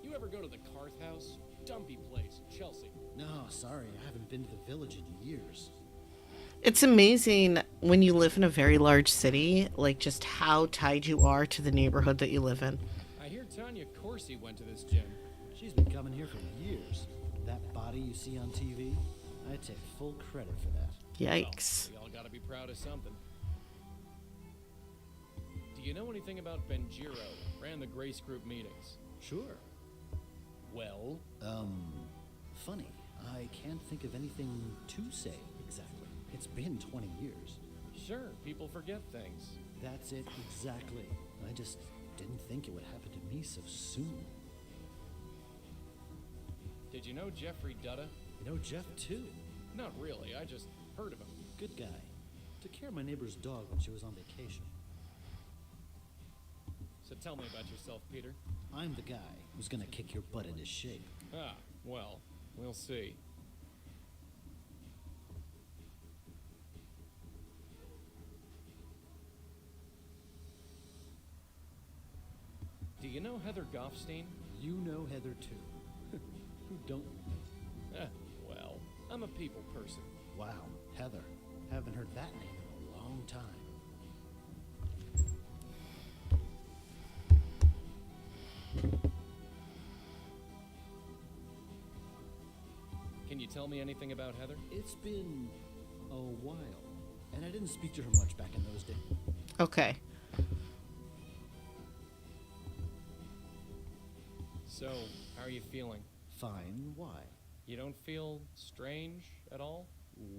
You ever go to the Carth House? Dumpy place, Chelsea. No, sorry. I haven't been to the village in years. It's amazing when you live in a very large city, like just how tied you are to the neighborhood that you live in. I hear Tanya Corsi went to this gym. She's been coming here for years. That body you see on TV, I take full credit for that. Yikes. Well, we all gotta be proud of something. Do you know anything about Benjiro? Ran the Grace Group meetings. Sure. Well, Funny. I can't think of anything to say exactly. It's been 20 years. sure, people forget things. That's it exactly. I just didn't think it would happen to me so soon. Did you know Jeffrey Dutta? You know Jeff too. Not really, I just heard of him. Good guy. Took care of my neighbor's dog when she was on vacation. So tell me about yourself, Peter. I'm the guy who's gonna kick your butt into shape. Ah, well, we'll see. Do you know Heather Goffstein? You know Heather too. Who don't you know? Well, I'm a people person. Wow, Heather. Haven't heard that name in a long time. Can you tell me anything about Heather? It's been a while, and I didn't speak to her much back in those days. Okay. So, how are you feeling? Fine, why? You don't feel strange at all?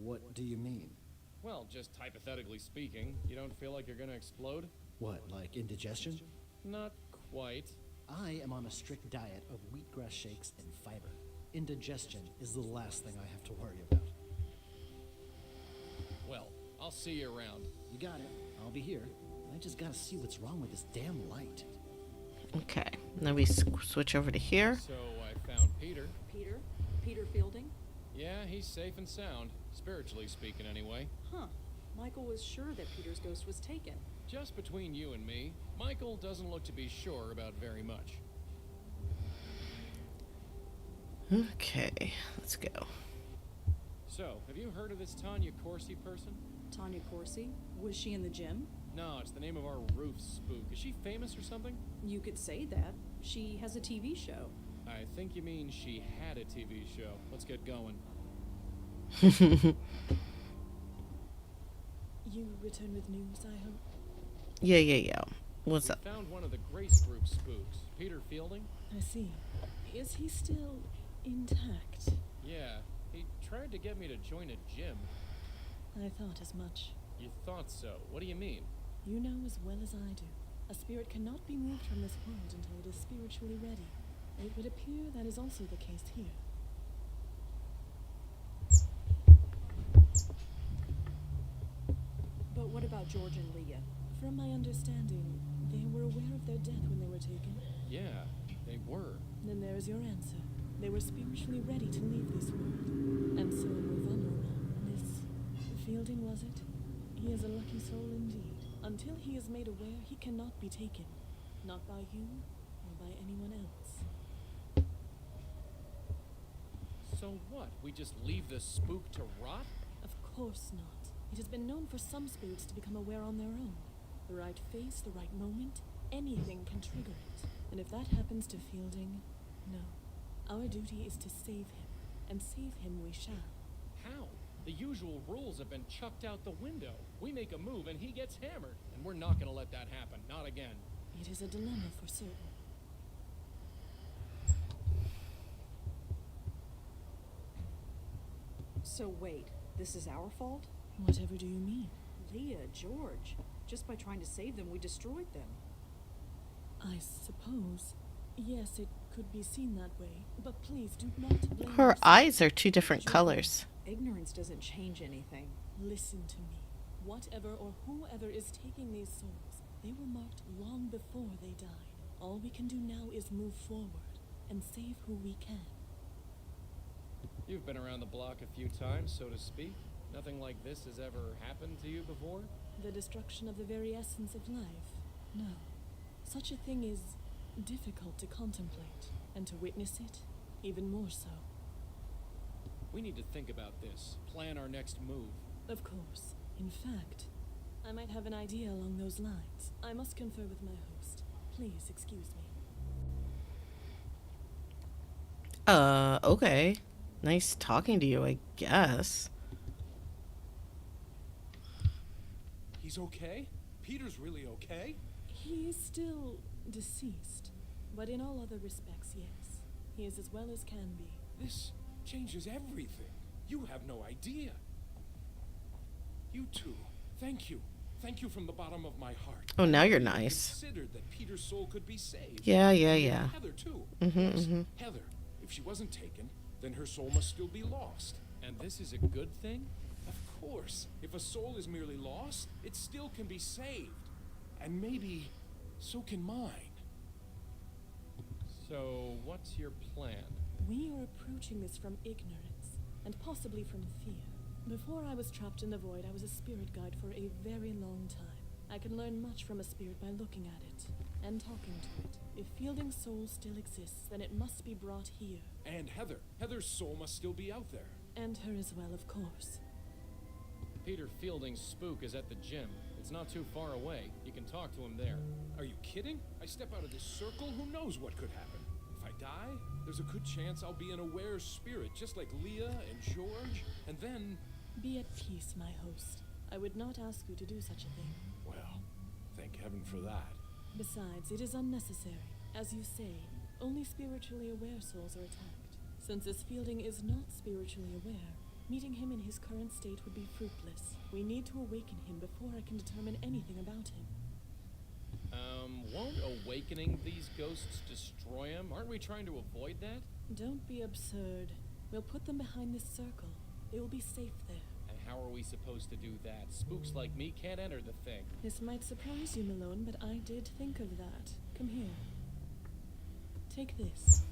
What do you mean? Well, just hypothetically speaking, you don't feel like you're gonna explode? What, like indigestion? Not quite. I am on a strict diet of wheatgrass shakes and fiber. Indigestion is the last thing I have to worry about. Well, I'll see you around. You got it. I'll be here. I just gotta see what's wrong with this damn light. Okay. Now we switch over to here. So I found Peter. Peter? Peter Fielding? Yeah, he's safe and sound, spiritually speaking anyway. Huh. Michael was sure that Peter's ghost was taken. Just between you and me, Michael doesn't look to be sure about very much. Okay, let's go. So, have you heard of this Tanya Corsi person? Tanya Corsi? Was she in the gym? No, it's the name of our roof spook. Is she famous or something? You could say that. She has a TV show. I think you mean she had a TV show. Let's get going. You return with news, I hope? Yeah. What's We up? found one of the Grace Group spooks, Peter Fielding. I see. Is he still intact? Yeah, he tried to get me to join a gym. I thought as much. You thought so. What do you mean? You know as well as I do. A spirit cannot be moved from this world until it is spiritually ready. It would appear that is also the case here. But what about George and Leah? From my understanding, they were aware of their death when they were taken. Yeah, they were. Then there is your answer. They were spiritually ready to leave this world, and so were vulnerable. This Fielding, was it? He is a lucky soul indeed. Until he is made aware, he cannot be taken. Not by you, or by anyone else. So what? We just leave the spook to rot? Of course not. It has been known for some spirits to become aware on their own. The right face, the right moment, anything can trigger it. And if that happens to Fielding, no. Our duty is to save him, and save him we shall. How? The usual rules have been chucked out the window. We make a move and he gets hammered. And we're not gonna let that happen. Not again. It is a dilemma for certain. So wait, this is our fault? Whatever do you mean? Leah, George. Just by trying to save them, we destroyed them. I suppose. Yes, it could be seen that way. But please do not blame Her yourself. eyes are two different colors. Ignorance doesn't change anything. Listen to me. Whatever or whoever is taking these souls, they were marked long before they died. All we can do now is move forward and save who we can. You've been around the block a few times, so to speak. Nothing like this has ever happened to you before? The destruction of the very essence of life? No. Such a thing is difficult to contemplate, and to witness it, even more so. We need to think about this. Plan our next move. Of course. In fact, I might have an idea along those lines. I must confer with my host. Please excuse me. Okay. Nice talking to you, I guess. He's okay? Peter's really okay? He is still deceased, but in all other respects, yes. He is as well as can be. This changes everything. You have no idea. You two, thank you. Thank you from the bottom of my heart. Oh, now you're I never nice. Considered that Peter's soul could be saved. Yeah. And Heather too. Mhm, Yes, mhm. Heather. If she wasn't taken, then her soul must still be lost. And this is a good thing? Of course. If a soul is merely lost, it still can be saved. And maybe so can mine. So, what's your plan? We are approaching this from ignorance, and possibly from fear. Before I was trapped in the void, I was a spirit guide for a very long time. I can learn much from a spirit by looking at it and talking to it. If Fielding's soul still exists, then it must be brought here. And Heather. Heather's soul must still be out there. And her as well, of course. Peter Fielding's spook is at the gym. It's not too far away. You can talk to him there. Are you kidding? I step out of this circle, who knows what could happen? If I die, there's a good chance I'll be an aware spirit, just like Leah and George, and then... Be at peace, my host. I would not ask you to do such a thing. Well, thank heaven for that. Besides, it is unnecessary. As you say, only spiritually aware souls are attacked. Since this Fielding is not spiritually aware, meeting him in his current state would be fruitless. We need to awaken him before I can determine anything about him. Won't awakening these ghosts destroy him? Aren't we trying to avoid that? Don't be absurd. We'll put them behind this circle. They will be safe there. And how are we supposed to do that? Spooks like me can't enter the thing. This might surprise you, Malone, but I did think of that. Come here. Take this.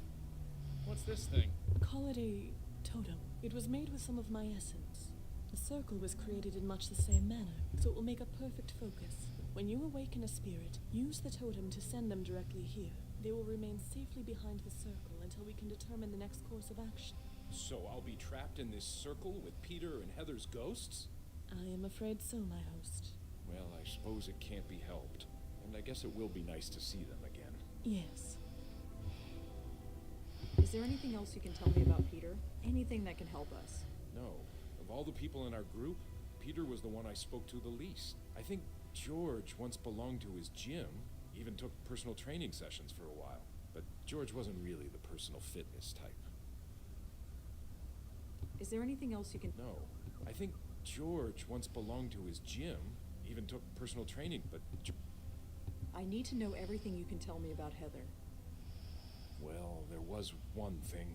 What's this thing? Call it a totem. It was made with some of my essence. The circle was created in much the same manner, so it will make a perfect focus. When you awaken a spirit, use the totem to send them directly here. They will remain safely behind the circle until we can determine the next course of action. So I'll be trapped in this circle with Peter and Heather's ghosts? I am afraid so, my host. Well, I suppose it can't be helped. And I guess it will be nice to see them again. Yes. Is there anything else you can tell me about Peter? Anything that can help us? No. Of all the people in our group, Peter was the one I spoke to the least. I think George once belonged to his gym, even took personal training sessions for a while. But George wasn't really the personal fitness type. Is there anything else you can... No. I think George once belonged to his gym, even took personal training, but... I need to know everything you can tell me about Heather. Well, there was one thing.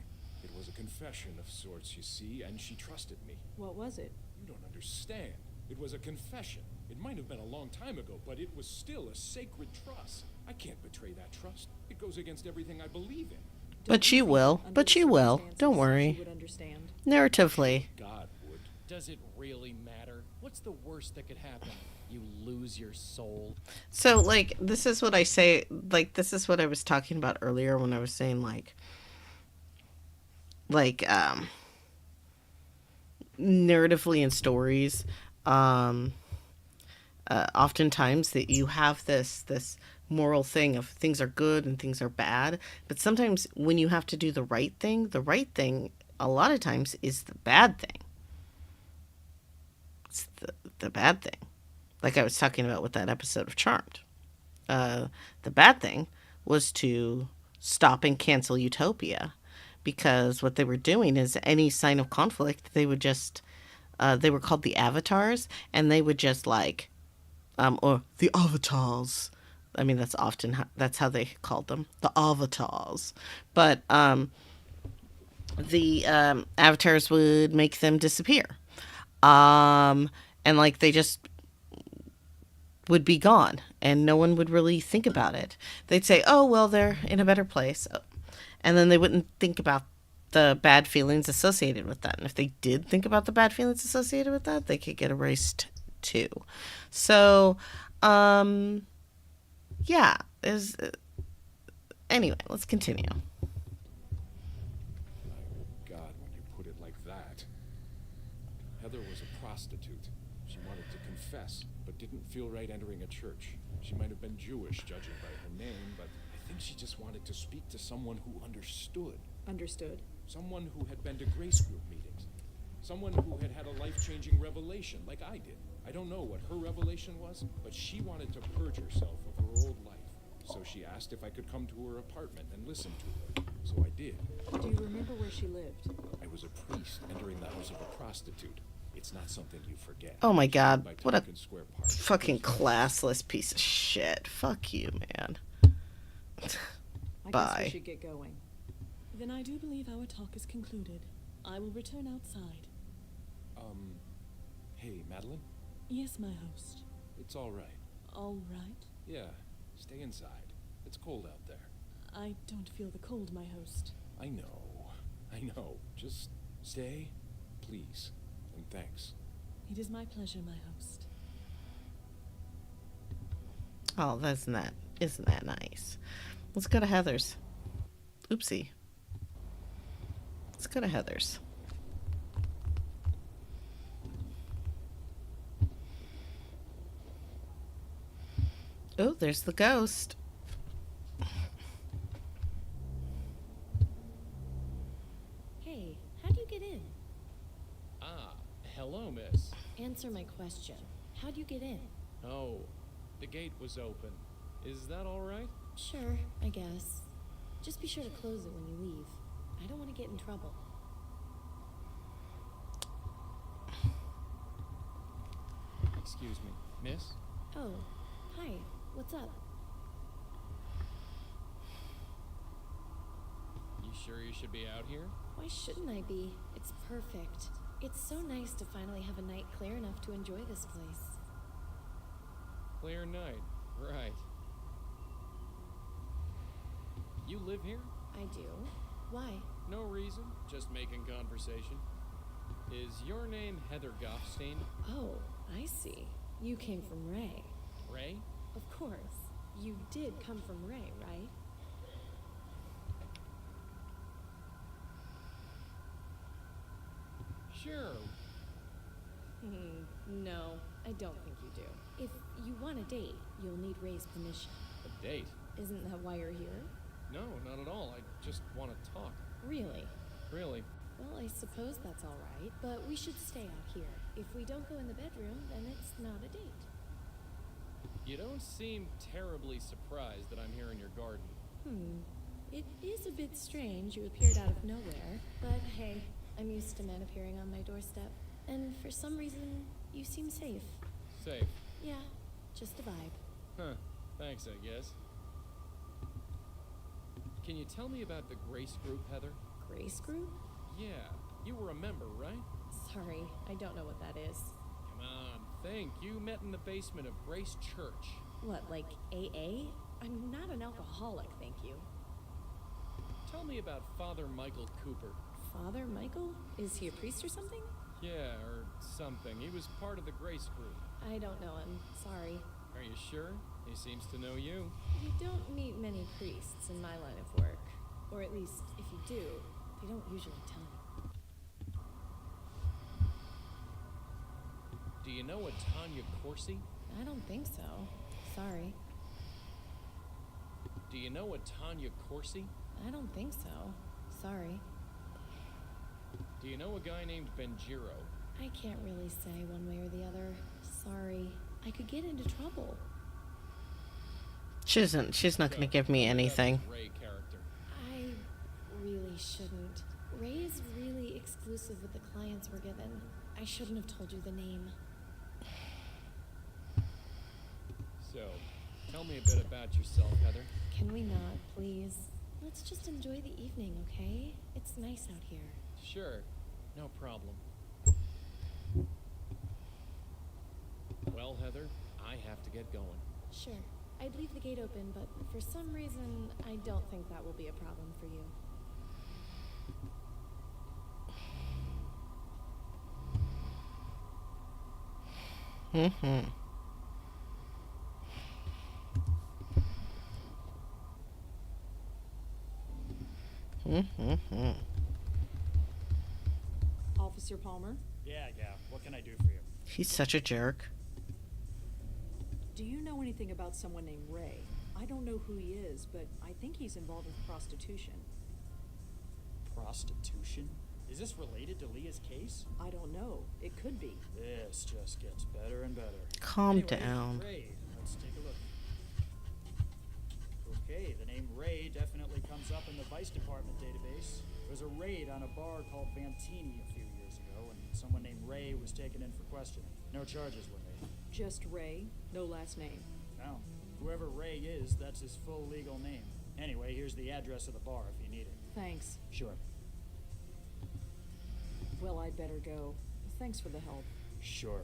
It was a confession of sorts, you see, and she trusted me. What was it? You don't understand. It was a confession. It might have been a long time ago, but it was still a sacred trust. I can't betray that trust. It goes against everything I believe in. But you will. But you will. Don't worry. She would understand. Narratively. God would. Does it really matter? What's the worst that could happen? You lose your soul. So, like, this is what I say, like, this is what I was talking about earlier when I was saying, narratively in stories, oftentimes that you have this moral thing of things are good and things are bad, but sometimes when you have to do the right thing a lot of times is the bad thing. It's the bad thing. Like I was talking about with that episode of Charmed. The bad thing was to stop and cancel Utopia, because what they were doing is any sign of conflict, they would just, they were called the Avatars, and they would just or the Avatars. I mean, that's how they called them, the Avatars. But the Avatars would make them disappear. And they just would be gone and no one would really think about it. They'd say, oh, well, they're in a better place. And then they wouldn't think about the bad feelings associated with that. And if they did think about the bad feelings associated with that, they could get erased too. So, yeah. Anyway, let's continue. God, when you put it like that. Heather was a prostitute. She wanted to confess, but didn't feel right entering a church. She might have been Jewish, judging by her name, but I think she just wanted to speak to someone who understood. Understood. Someone who had been to grace group meetings. Someone who had had a life-changing revelation, like I did. I don't know what her revelation was, but she wanted to purge herself of her old life. So she asked if I could come to her apartment and listen to her. So I did. Do you remember where she lived? I was a priest entering the house of a prostitute. It's not something you forget. Oh my God, By what a Tompkins Square Park. fucking classless piece of shit. Fuck you, man. I guess Bye. we should get going. Then I do believe our talk is concluded. I will return outside. Hey, Madeline? Yes, my host. It's all right. All right. Yeah, stay inside. It's cold out there. I don't feel the cold, my host. I know. Just stay, please. And thanks. It is my pleasure, my host. Oh, isn't that nice? Let's go to Heather's. Oopsie. Let's go to Heather's. Oh, there's the ghost. Hey, how do you get in? Ah, hello, miss. Answer my question. How'd you get in? Oh, the gate was open. Is that all right? Sure, I guess. Just be sure to close it when you leave. I don't want to get in trouble. Excuse me, miss? Oh, hi. What's up? You sure you should be out here? Why shouldn't I be? It's perfect. It's so nice to finally have a night clear enough to enjoy this place. Clear night, right. You live here? I do. Why? No reason, just making conversation. Is your name Heather Goffstein? Oh, I see. You came from Ray. Ray? Of course. You did come from Ray, right? Sure. No, I don't think you do. If you want a date, you'll need Ray's permission. A date? Isn't that why you're here? No, not at all. I just want to talk. Really? Really? Well, I suppose that's all right, but we should stay out here. If we don't go in the bedroom, then it's not a date. You don't seem terribly surprised that I'm here in your garden. It is a bit strange you appeared out of nowhere, but hey, I'm used to men appearing on my doorstep. And for some reason, you seem safe. Safe? Yeah, just a vibe. Huh. Thanks, I guess. Can you tell me about the Grace Group, Heather? Grace Group? Yeah, you were a member, right? Sorry, I don't know what that is. Come on, think. You met in the basement of Grace Church. What, like AA? I'm not an alcoholic, thank you. Tell me about Father Michael Cooper. Father Michael? Is he a priest or something? Yeah, or something. He was part of the Grace Group. I don't know him, sorry. Are you sure? He seems to know you. You don't meet many priests in my line of work. Or at least, if you do, they don't usually tell me. Do you know a Tanya Corsi? I don't think so. Sorry. Do you know a Tanya Corsi? I don't think so. Sorry. Do you know a guy named Benjiro? I can't really say one way or the other. Sorry. I could get into trouble. She's not going to give me anything. Ray character. I really shouldn't. Ray is really exclusive with the clients we're given. I shouldn't have told you the name. So, tell me a bit about yourself, Heather. Can we not, please? Let's just enjoy the evening, okay? It's nice out here. Sure, no problem. Well, Heather, I have to get going. Sure. I'd leave the gate open, but for some reason, I don't think that will be a problem for you. Officer Palmer, Yeah. What can I do for you? He's such a jerk. do you know anything about someone named Ray? I don't know who he is, but I think he's involved with prostitution. Prostitution? Is this related to Leah's case? I don't know. It could be. This just gets better and better. Calm Anyway, down. Ray, let's take a look. Okay, the name Ray definitely comes up in the Vice Department database. There was a raid on a bar called Vantini a few years ago, and someone named Ray was taken in for questioning. No charges were made. Just Ray, no last name. No. Whoever Ray is, that's his full legal name. Anyway, here's the address of the bar if you need it. Thanks. Sure. Well, I'd better go. Thanks for the help. Sure.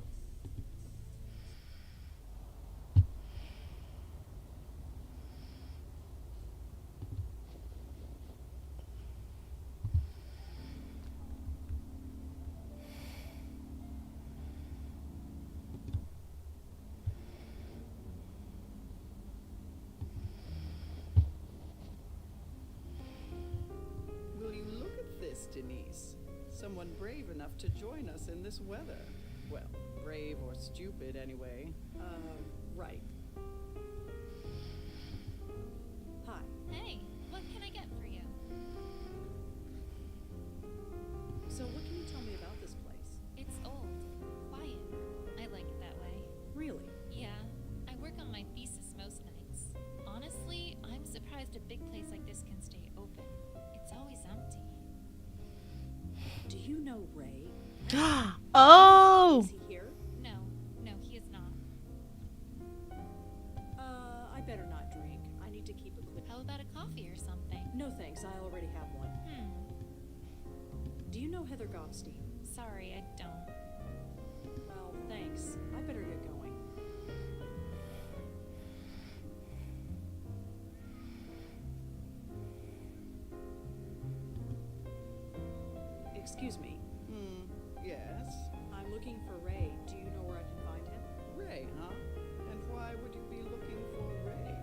Will you look at this, Denise? Someone brave enough to join us in this weather. Well, brave or stupid anyway. Right. Hi. Hey, what can I get for you? So what can you tell me about this place? It's old, quiet. I like it that way. Really? Yeah, I work on my thesis most nights. Honestly, I'm surprised a big place like this can stay open. It's always empty. Do you know Ray? Oh! Is he here? No, he is not. I better not drink. I need to keep a clear. How about a coffee or something? No thanks, I already have one. Do you know Heather Goffstein? Sorry, I don't. Well, thanks. I better get going. Excuse me. Yes? I'm looking for Ray. Do you know where I can find him? Ray, huh? And why would you be looking for Ray?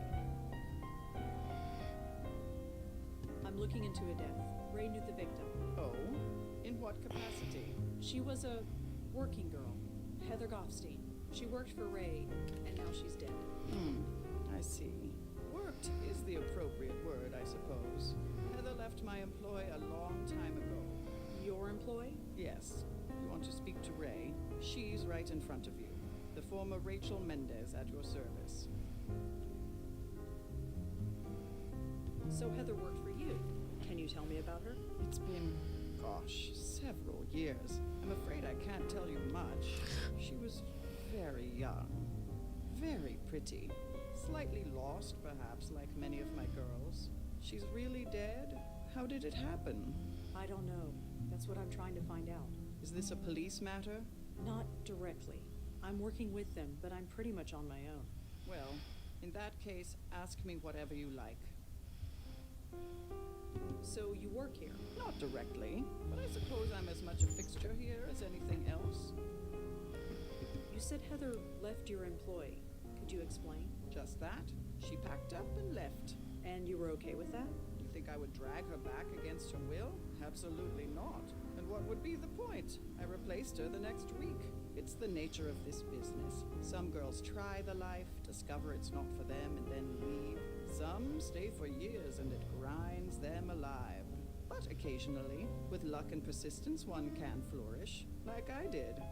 I'm looking into a death. Ray knew the victim. Oh? In what capacity? She was a working girl, Heather Goffstein. She worked for Ray, and now she's dead. I see. Worked is the appropriate word, I suppose. Heather left my employ a long time ago. Your employ? Yes. You want to speak to Ray? She's right in front of you. The former Rachel Mendez at your service. So Heather worked for you. Can you tell me about her? It's been, gosh, several years. I'm afraid I can't tell you much. She was very young. Very pretty. Slightly lost, perhaps, like many of my girls. She's really dead? How did it happen? I don't know. That's what I'm trying to find out. Is this a police matter? Not directly. I'm working with them, but I'm pretty much on my own. Well, in that case, ask me whatever you like. So you work here? Not directly, but I suppose I'm as much a fixture here as anything else. You said Heather left your employ. Could you explain? Just that. She packed up and left. And you were okay with that? You think I would drag her back against her will? Absolutely not. And what would be the point? I replaced her the next week. It's the nature of this business. Some girls try the life, discover it's not for them, and then leave. Some stay for years and it grinds them alive. But occasionally, with luck and persistence, one can flourish, like I did.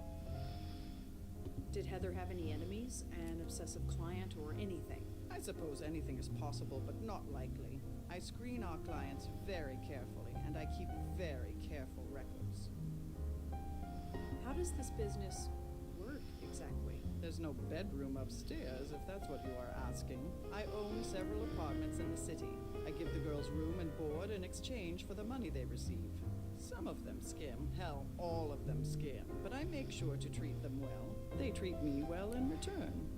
Did Heather have any enemies, an obsessive client, or anything? I suppose anything is possible, but not likely. I screen our clients very carefully, and I keep very careful records. How does this business work exactly? There's no bedroom upstairs, if that's what you are asking. I own several apartments in the city. I give the girls room and board in exchange for the money they receive. Some of them skim, hell, all of them skim, but I make sure to treat them well. They treat me well in return.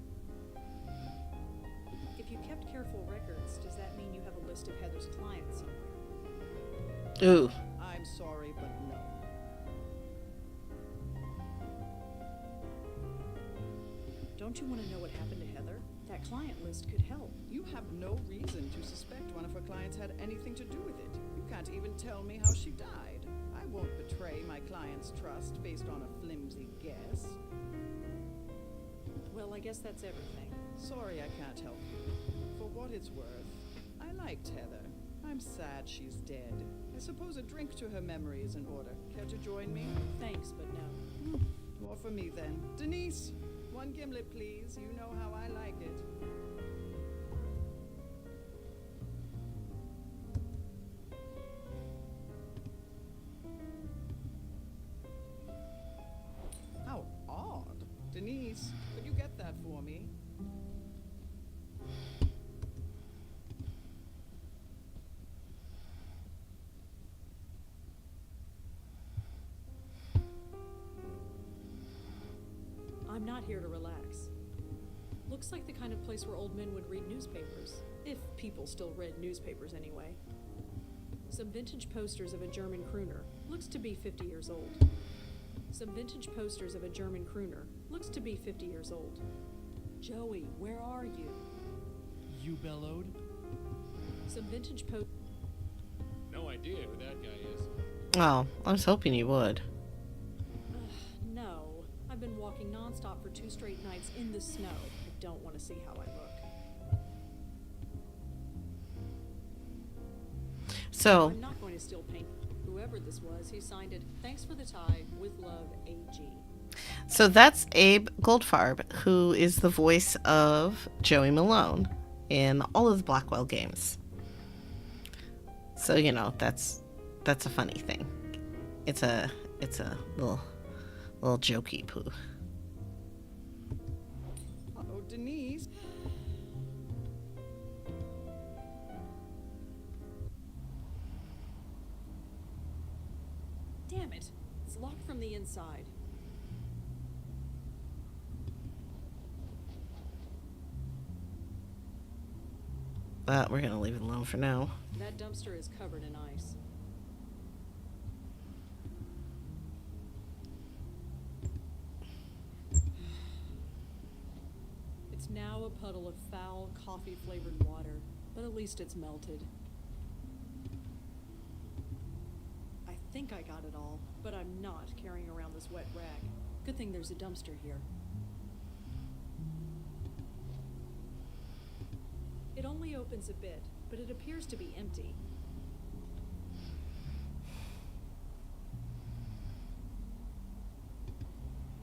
If you kept careful records, does that mean you have a list of Heather's clients somewhere? Ooh. I'm sorry, but no. Don't you want to know what happened to Heather? That client list could help. You have no reason to suspect one of her clients had anything to do with it. You can't even tell me how she died. I won't betray my client's trust based on a flimsy guess. Well, I guess that's everything. Sorry I can't help you. For what it's worth, I liked Heather. I'm sad she's dead. I suppose a drink to her memory is in order. Care to join me? Thanks, but no. More for me then. Denise, one gimlet, please. You know how I like it. How odd. Denise, could you get that for me? I'm not here to relax. Looks like the kind of place where old men would read newspapers. If people still read newspapers anyway. Some vintage posters of a German crooner. Looks to be 50 years old. Some vintage posters of a German crooner. Looks to be 50 years old. Joey, where are you? You bellowed? Some vintage No idea who that guy is. Oh, I was hoping you would. No. I've been walking nonstop for 2 straight nights in the snow. I don't want to see how I look. So, I'm not going to steal paint. Whoever this was, he signed it, "Thanks for the tie, with love, AG." so that's Abe Goldfarb, who is the voice of Joey Malone in all of the Blackwell games. So, you know, that's a funny thing. It's a little jokey poo. Oh, Denise. Damn it! It's locked from the inside. But we're gonna leave it alone for now. That dumpster is covered in ice. It's now a puddle of foul, coffee-flavored water, but at least it's melted. I think think I got it all, but I'm not carrying around this wet rag. Good thing there's a dumpster here. It only opens a bit, but it appears to be empty.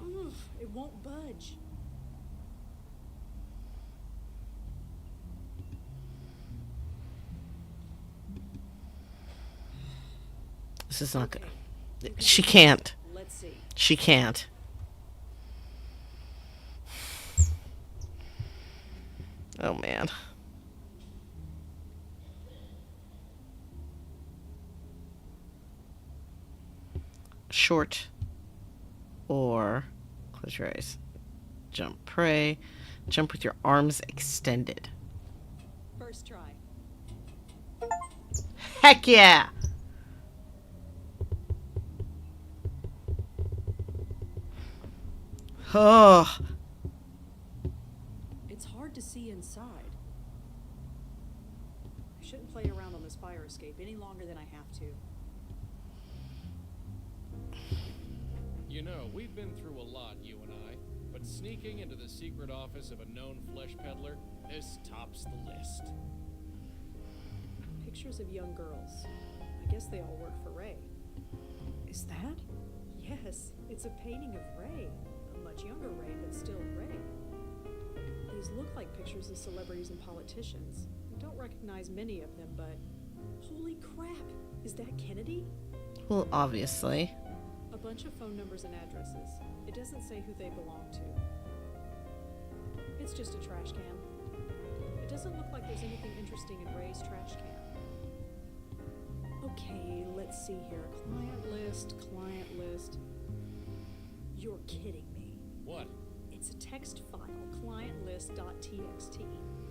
Oof, it won't budge. This is not good. Okay. She can't. Let's see. She can't. Oh, man. Short or close your eyes. Jump, pray. Jump with your arms extended. First try. Heck yeah! Oh. It's hard to see inside. I shouldn't play around on this fire escape any longer than I have to. You know, we've been through a lot, you and I, but sneaking into the secret office of a known flesh peddler, this tops the list. Pictures of young girls. I guess they all work for Ray. Is that? Yes, it's a painting of Ray. A much younger Ray, but still Ray. These look like pictures of celebrities and politicians. I don't recognize many of them, but holy crap! Is that Kennedy? Well, obviously. A bunch of phone numbers and addresses. It doesn't say who they belong to. It's just a trash can. It doesn't look like there's anything interesting in Ray's trash can. Okay, let's see here. Client list, client list. You're kidding me. What? It's a text file, clientlist.txt.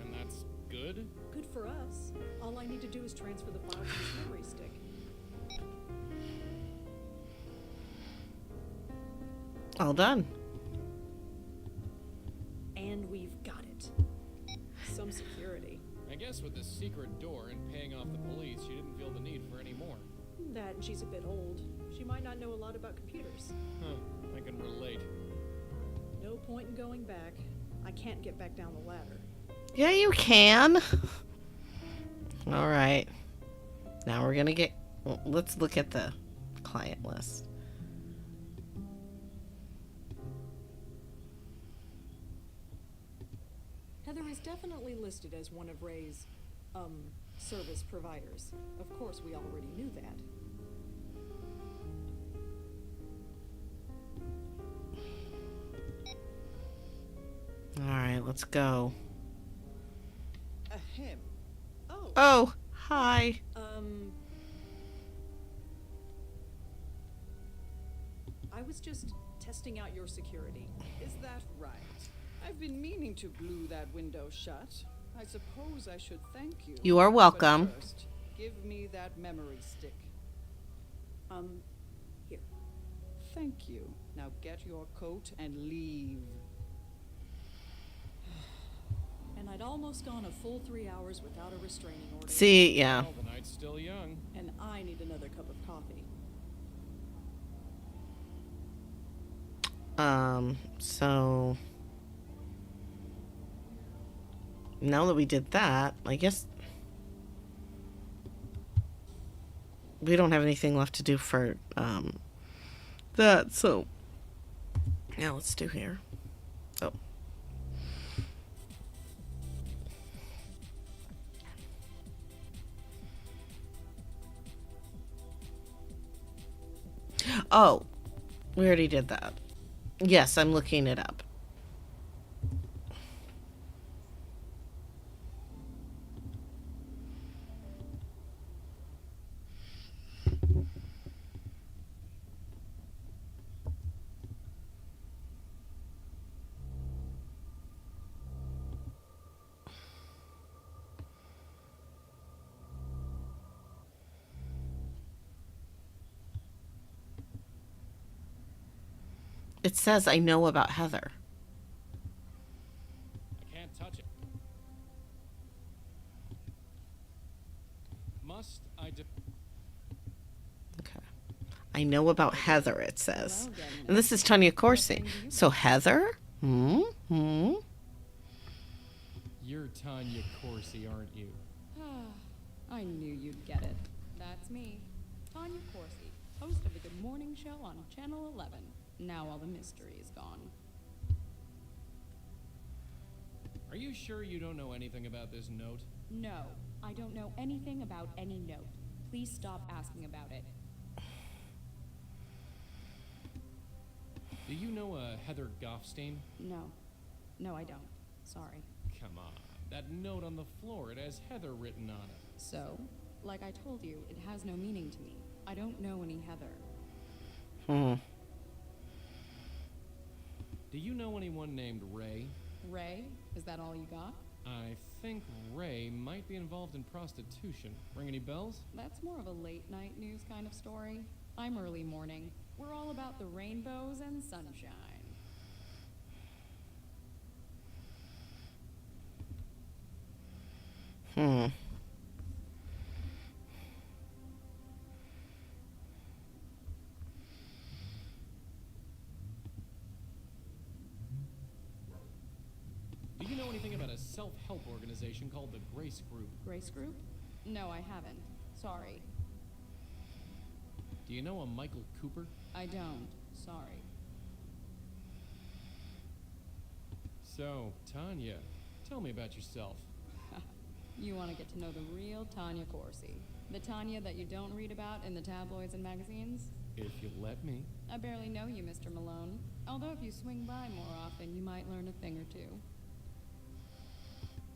And that's good? Good for us. All I need to do is transfer the file to this memory stick. All done. And we've got it. Some security. I guess with the secret door and paying off the police, she didn't feel the need for any more. That and she's a bit old. She might not know a lot about computers. Huh, I can relate. No point in going back. I can't get back down the ladder. Yeah, you can. All right. Now we're gonna get. Well, let's look at the client list. Heather is definitely listed as one of Ray's, service providers. Of course, we already knew that. All right, let's go. Ahem. Oh. Oh, hi. I was just testing out your security. Is that right? I've been meaning to glue that window shut. I suppose I should thank you. You are welcome. But first, give me that memory stick. Here. Thank you. Now get your coat and leave. And I'd almost gone a full 3 hours without a restraining order. See, yeah. Well, the night's still young. And I need another cup of coffee. So now that we did that, I guess we don't have anything left to do for that. So now let's do here. Oh. Oh, we already did that. Yes, I'm looking it up. It says I know about Heather. I can't touch it. Must I Okay. I know about Heather, it says. Hello again, And this is Tanya Corsi. So Heather? Hmm? You're Tanya Corsi, aren't you? I knew you'd get it. That's me, Tanya Corsi, host of the Good Morning Show on Channel 11. Now all the mystery is gone. Are you sure you don't know anything about this note? No, I don't know anything about any note. Please stop asking about it. Do you know a Heather Goffstein? No, I don't. Sorry. Come on. That note on the floor, it has Heather written on it. So, like I told you, it has no meaning to me. I don't know any Heather. Do you know anyone named Ray? Ray? Is that all you got? I think Ray might be involved in prostitution. Ring any bells? That's more of a late night news kind of story. I'm early morning. We're all about the rainbows and sunshine. Do you know anything about a self-help organization called the Grace Group? Grace Group? No, I haven't. Sorry. Do you know a Michael Cooper? I don't. Sorry. So, Tanya, tell me about yourself. You want to get to know the real Tanya Corsi. The Tanya that you don't read about in the tabloids and magazines? If you let me. I barely know you, Mr. Malone. Although if you swing by more often, you might learn a thing or two.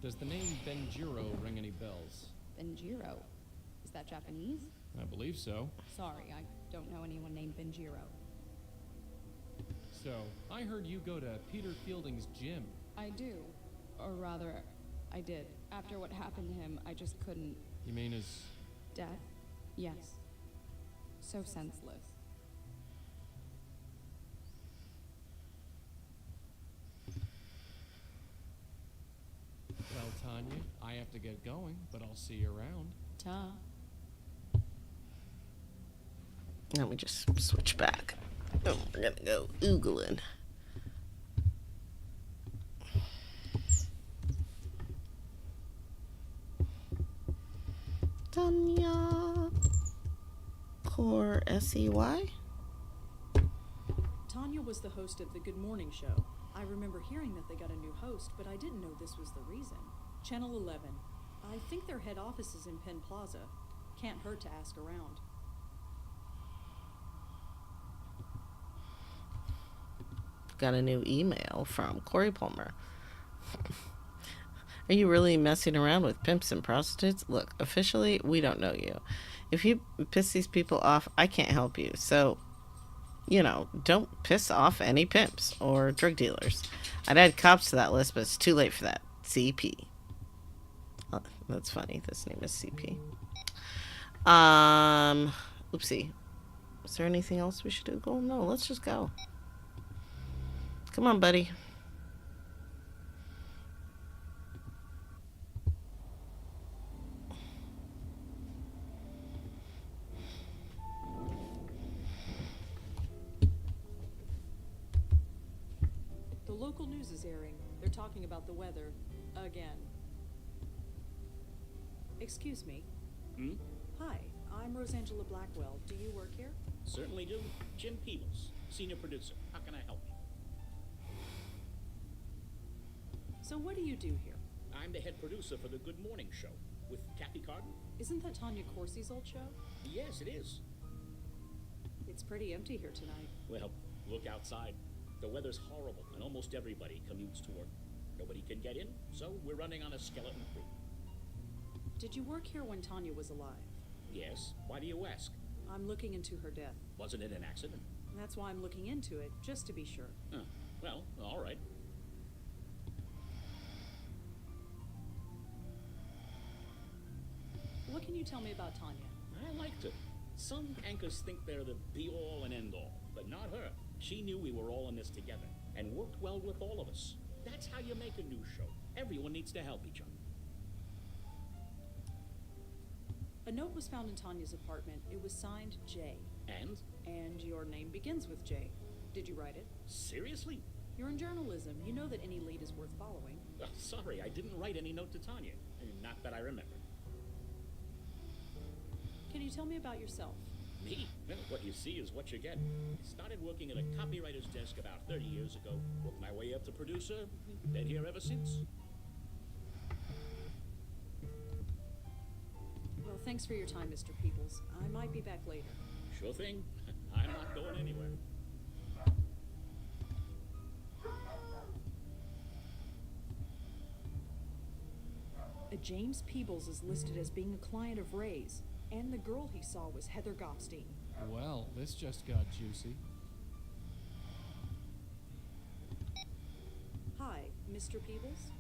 Does the name Benjiro ring any bells? Benjiro? Is that Japanese? I believe so. Sorry, I don't know anyone named Benjiro. So, I heard you go to Peter Fielding's gym. I do. Or rather, I did. After what happened to him, I just couldn't. You mean his... Death? Yes. So senseless. Well, Tanya, I have to get going, but I'll see you around. Ta. Let me just switch back. Oh, we're gonna go oogling. Tanya Corsi. Tanya was the host of the Good Morning Show. I remember hearing that they got a new host, but I didn't know this was the reason. Channel 11. I think their head office is in Penn Plaza. Can't hurt to ask around. Got a new email from Corey Palmer. Are you really messing around with pimps and prostitutes? Look, officially, we don't know you. If you piss these people off, I can't help you. So, don't piss off any pimps or drug dealers. I'd add cops to that list, but it's too late for that. CP. Oh, that's funny. This name is CP. Oopsie. Is there anything else we should do? Go? No, let's just go. Come on, buddy. The local news is airing. They're talking about the weather. Again. Excuse me. Hi, I'm Rosangela Blackwell. Do you work here? Certainly do. Jim Peebles, senior producer. How can I help you? So what do you do here? I'm the head producer for the Good Morning Show with Kathy Carden. Isn't that Tanya Corsi's old show? Yes, it is. It's pretty empty here tonight. Well, look outside. The weather's horrible, and almost everybody commutes to work. Nobody can get in, so we're running on a skeleton crew. Did you work here when Tanya was alive? Yes. Why do you ask? I'm looking into her death. Wasn't it an accident? That's why I'm looking into it, just to be sure. Oh, well, all right. What can you tell me about Tanya? I liked her. Some anchors think they're the be-all and end-all, but not her. She knew we were all in this together and worked well with all of us. That's how you make a news show. Everyone needs to help each other. A note was found in Tanya's apartment. It was signed J. And And your name begins with J. Did you write it? Seriously? You're in journalism. You know that any lead is worth following. Sorry, I didn't write any note to Tanya. Not that I remember. Can you tell me about yourself? Me? Well, what you see is what you get. I started working at a copywriter's desk about 30 years ago. Worked my way up to producer. Been here ever since. Well, thanks for your time, Mr. Peebles. I might be back later. Sure thing. I'm not going anywhere. James Peebles is listed as being a client of Ray's, and the girl he saw was Heather Goffstein. Well, this just got juicy. Hi, Mr. Peebles?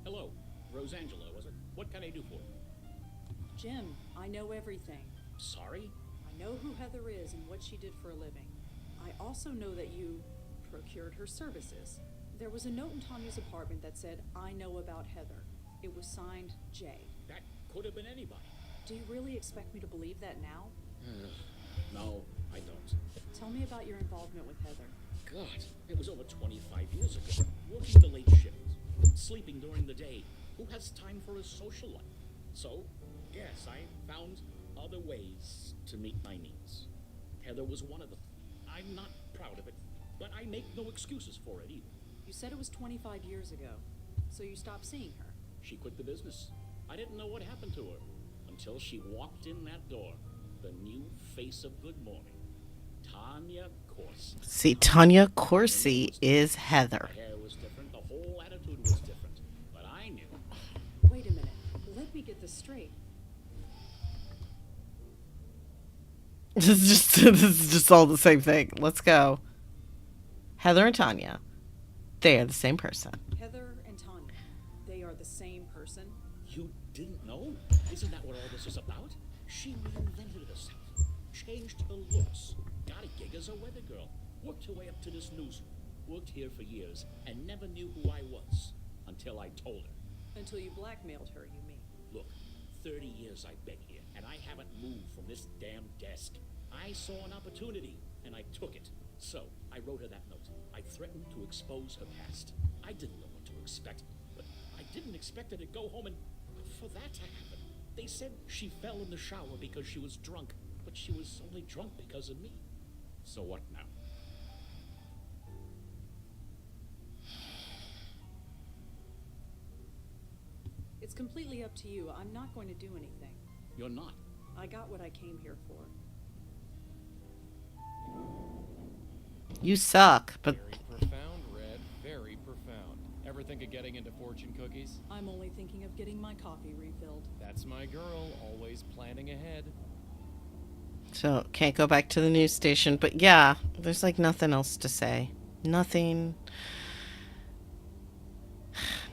Hello. Rosangela, was it? What can I do for you? Jim, I know everything. Sorry? I know who Heather is and what she did for a living. I also know that you procured her services. There was a note in Tanya's apartment that said, I know about Heather. It was signed J. That could have been anybody. Do you really expect me to believe that now? No, I don't. Tell me about your involvement with Heather. God, it was over 25 years ago. Working the late shift, sleeping during the day. Who has time for a social life? So, yes, I found other ways to meet my needs. Heather was one of them. I'm not proud of it, but I make no excuses for it either. You said it was 25 years ago, so you stopped seeing her. She quit the business. I didn't know what happened to her until she walked in that door. The new face of Good Morning. Tanya Corsi. See, Tanya Corsi is Heather. Her hair was different, the whole attitude was different. But I knew. Wait a minute. Let me get this straight. This is just all the same thing. Let's go. Heather and Tanya. They are the same person. Heather and Tanya, they are the same person? You didn't know? Isn't that what all this is about? She reinvented herself, changed her looks, got a gig as a weather girl, worked her way up to this newsroom, worked here for years, and never knew who I was until I told her. Until you blackmailed her, you mean? Look, 30 years I've been here, and I haven't moved from this damn desk. I saw an opportunity, and I took it. So, I wrote her that note. I threatened to expose her past. I didn't know what to expect, but I didn't expect her to go home and for that to happen. They said she fell in the shower because she was drunk, but she was only drunk because of me. So what now? It's completely up to you. I'm not going to do anything. You're not. I got what I came here for. You suck, but Very profound, Red. Very profound. Ever think of getting into fortune cookies? I'm only thinking of getting my coffee refilled. That's my girl, always planning ahead. so can't go back to the news station. But yeah, there's like nothing else to say. Nothing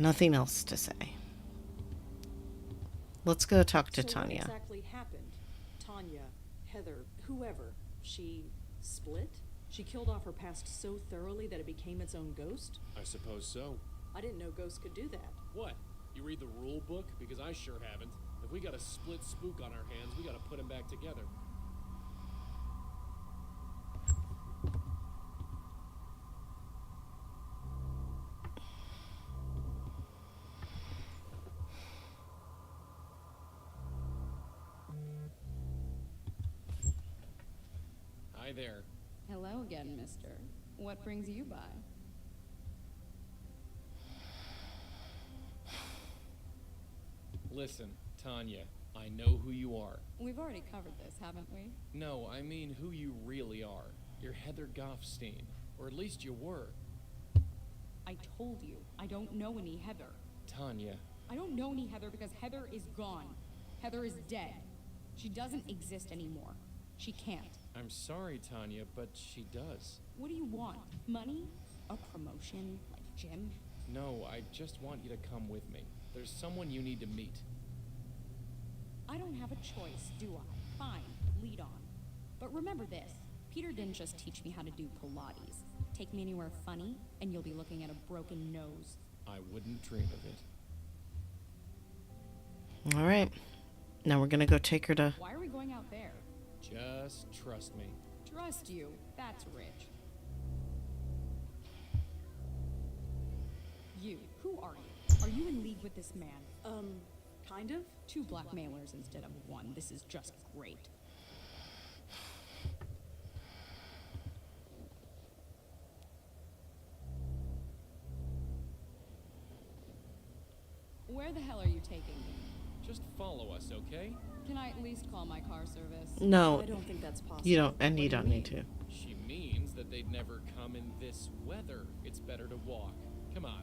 else to say. Let's go talk to So Tanya. what exactly happened? Tanya, Heather, whoever, she split? She killed off her past so thoroughly that it became its own ghost? I suppose so. I didn't know ghosts could do that. What? You read the rule book? Because I sure haven't. If we got a split spook on our hands, we gotta put him back together. Hi there. Hello again, mister. What brings you by? Listen, Tanya, I know who you are. We've already covered this, haven't we? No, I mean who you really are. You're Heather Goffstein. Or at least you were. I told you, I don't know any Heather. Tanya, I don't know any Heather because Heather is gone. Heather is dead. She doesn't exist anymore. She can't. I'm sorry, Tanya, but she does. What do you want? Money? A promotion? Like Jim? No, I just want you to come with me. There's someone you need to meet. I don't have a choice, do I? Fine, lead on. But remember this, Peter didn't just teach me how to do Pilates. Take me anywhere funny, and you'll be looking at a broken nose. I wouldn't dream of it. All right. Now we're going to go take her to... Why are we going out there? Just trust me. Trust you. That's rich. You. Who are you? Are you in league with this man? Kind of? 2 blackmailers instead of 1. This is just great. Where the hell are you taking me? Just follow us, okay? Can I at least call my car service? No, I don't think that's possible. you don't, and What you do don't mean? need to. She means that they'd never come in this weather. It's better to walk. Come on.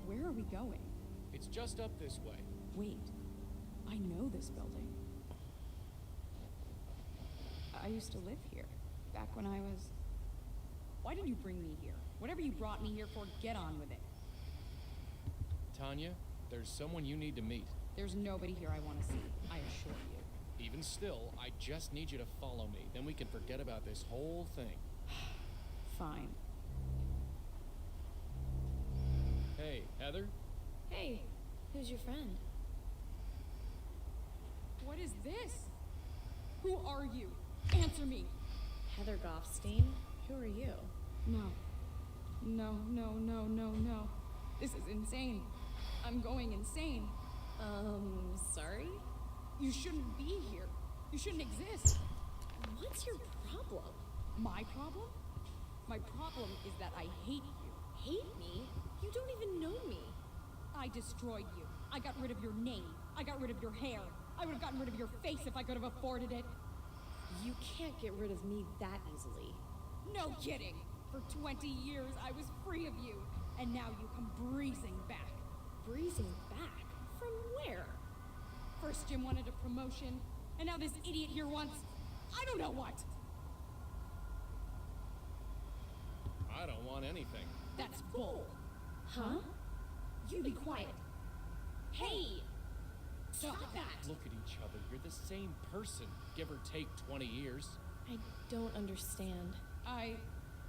Where are we going? It's just up this way. Wait. I know this building. I used to live here. Back when I was... Why did you bring me here? Whatever you brought me here for, get on with it. Tanya, there's someone you need to meet. There's nobody here I want to see, I assure you. Even still, I just need you to follow me. Then we can forget about this whole thing. Fine. Hey, Heather? Hey, who's your friend? What is this? Who are you? Answer me. Heather Goffstein? Who are you? No. No, no, no, no, no. This is insane. I'm going insane. Sorry? You shouldn't be here. You shouldn't exist. What's your problem? My problem? My problem is that I hate you. Hate me? You don't even know me. I destroyed you. I got rid of your name. I got rid of your hair. I would have gotten rid of your face if I could have afforded it. You can't get rid of me that easily. No kidding. For 20 years, I was free of you. And now you come breezing back. Breezing back? From where? First Jim wanted a promotion, and now this idiot here wants... I don't know what. I don't want anything. That's bull. Huh? You be quiet. Hey! Stop that! Look at each other. You're the same person, give or take 20 years. I don't understand. I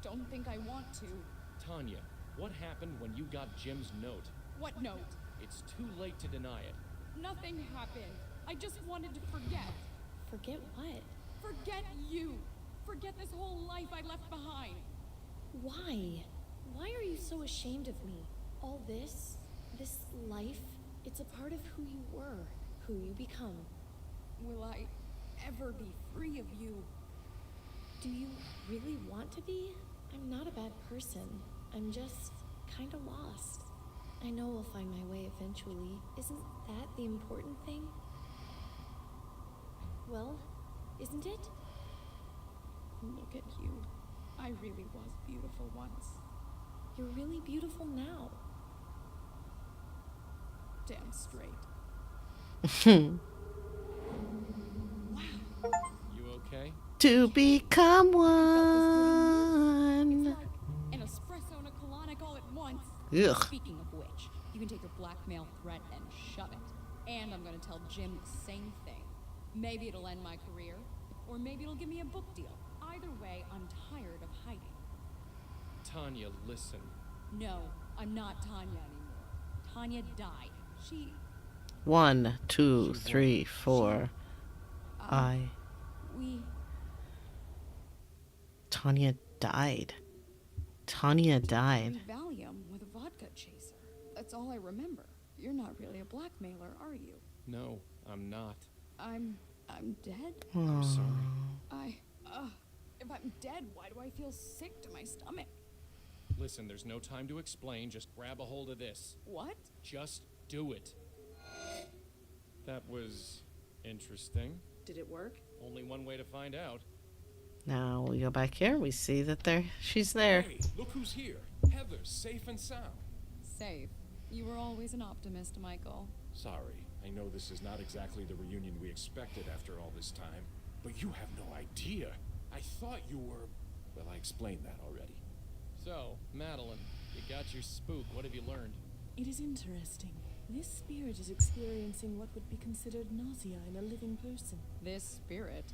don't think I want to. Tanya, what happened when you got Jim's note? What note? It's too late to deny it. Nothing happened. I just wanted to forget. Forget what? Forget you. Forget this whole life I left behind. Why? Why are you so ashamed of me? All this life, it's a part of who you were, who you become. Will I ever be free of you? Do you really want to be? I'm not a bad person. I'm just kinda lost. I know I'll find my way eventually. Isn't that the important thing? Well, isn't it? Look at you. I really was beautiful once. You're really beautiful now. Damn straight. You okay? To become It's one. like an espresso and a colonic all at once. Ugh. Speaking of which, you can take your blackmail threat and shove it. And I'm gonna tell Jim the same thing. Maybe it'll end my career, or maybe it'll give me a book deal. Either way, I'm tired of hiding. Tanya, listen. No, I'm not Tanya anymore. Tanya died. She... 1, 2, 3, 4. We... Tanya died. Tanya died. took Valium with a vodka chaser. That's all I remember. You're not really a blackmailer, are you? No, I'm not. I'm dead? I'm sorry. If I'm dead, why do I feel sick to my stomach? Listen, there's no time to explain. Just grab a hold of this. What? Just do it. That was interesting. Did it work? Only one way to find out. Now we go back here. We see that she's there. Hey, look who's here. Heather's safe and sound. Safe. You were always an optimist, Michael. Sorry, I know this is not exactly the reunion we expected after all this time, but you have no idea. I thought you were... Well, I explained that already. So, Madeline, you got your spook. What have you learned? It is interesting. This spirit is experiencing what would be considered nausea in a living person. This spirit.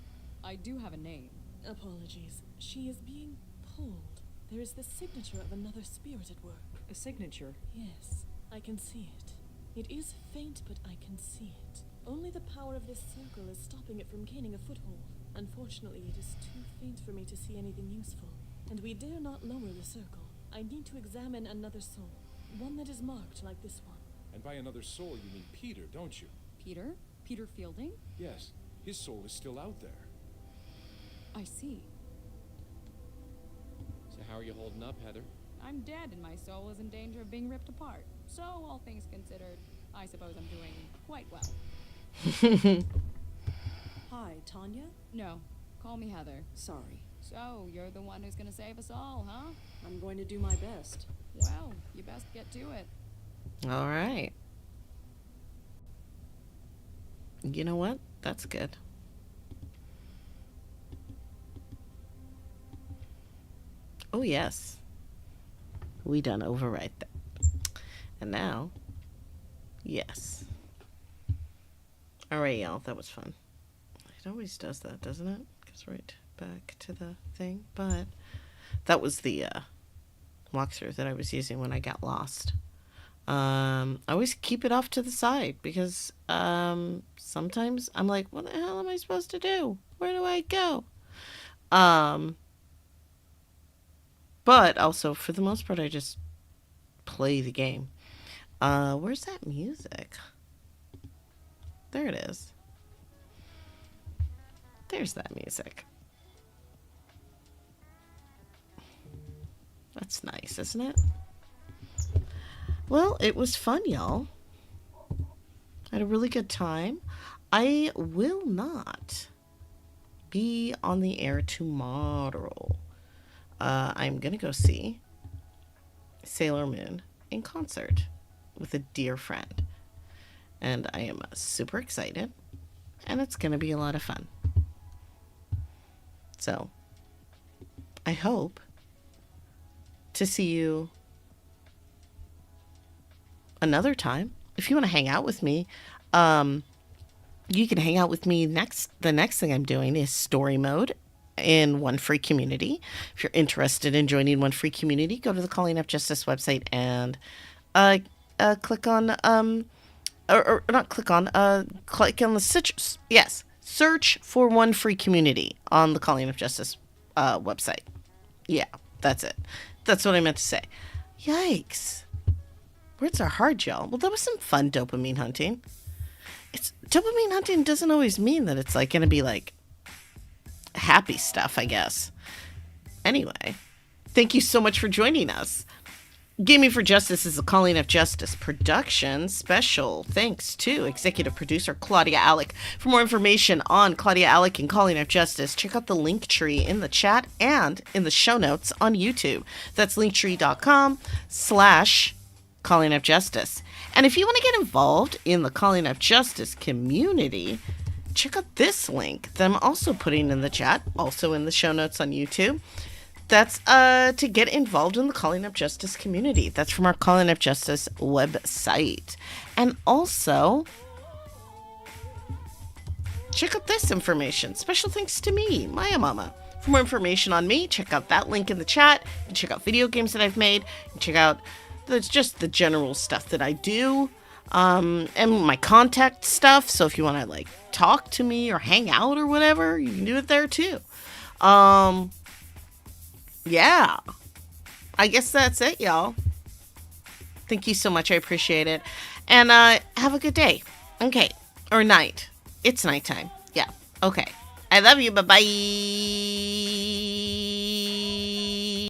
I do have a name. Apologies. She is being pulled. There is the signature of another spirit at work. A signature. Yes, I can see it. It is faint, but I can see it. Only the power of this circle is stopping it from gaining a foothold. Unfortunately, it is too faint for me to see anything useful. And we dare not lower the circle. I need to examine another soul. One that is marked like this one. And by another soul, you mean Peter, don't you? Peter? Peter Fielding? Yes, his soul is still out there. I see. So how are you holding up, Heather? I'm dead and my soul is in danger of being ripped apart. So, all things considered, I suppose I'm doing quite well. Hi, Tanya? No, call me Heather. Sorry. So, you're the one who's gonna save us all, huh? I'm going to do my best. Well, you best get to it. All right. You know what? That's good. Oh, yes. We done overwrite that. And now, yes. All right, y'all. That was fun. It always does that, doesn't it? Goes right back to the thing. But that was the walkthrough that I was using when I got lost. I always keep it off to the side because sometimes I'm like, what the hell am I supposed to do? Where do I go? But also, for the most part, I just play the game. Where's that music? There it is. There's that music. That's nice, isn't it? Well, it was fun, y'all. I had a really good time. I will not be on the air tomorrow. I'm going to go see Sailor Moon in concert with a dear friend. And I am super excited. And it's going to be a lot of fun. So, I hope to see you another time. If you want to hang out with me, you can hang out with me next. The next thing I'm doing is story mode in One Free Community. If you're interested in joining One Free Community, go to the Calling Up Justice website and click on click on the search for One Free Community on the Calling Up Justice website. Yeah, that's it. That's what I meant to say. Yikes. Words are hard, y'all. Well, that was some fun dopamine hunting. Dopamine hunting doesn't always mean that it's like going to be like happy stuff, I guess. Anyway, thank you so much for joining us. Gaming for Justice is a Calling of Justice production. Special thanks to executive producer Claudia Alick. For more information on Claudia Alick and Calling of Justice, check out the link tree in the chat and in the show notes on YouTube. That's linktree.com/Calling of Justice. And if you want to get involved in the Calling of Justice community, check out this link that I'm also putting in the chat, also in the show notes on YouTube. That's to get involved in the Calling Up Justice community. That's from our Calling Up Justice website. And also, check out this information. Special thanks to me, Maiamama. For more information on me, check out that link in the chat. You can check out video games that I've made. And check out just the general stuff that I do. And my contact stuff. So if you want to like talk to me or hang out or whatever, you can do it there too. Yeah, I guess that's it, y'all. Thank you so much. I appreciate it. And have a good day. Okay. Or night. It's nighttime. Yeah. Okay. I love you. Bye-bye.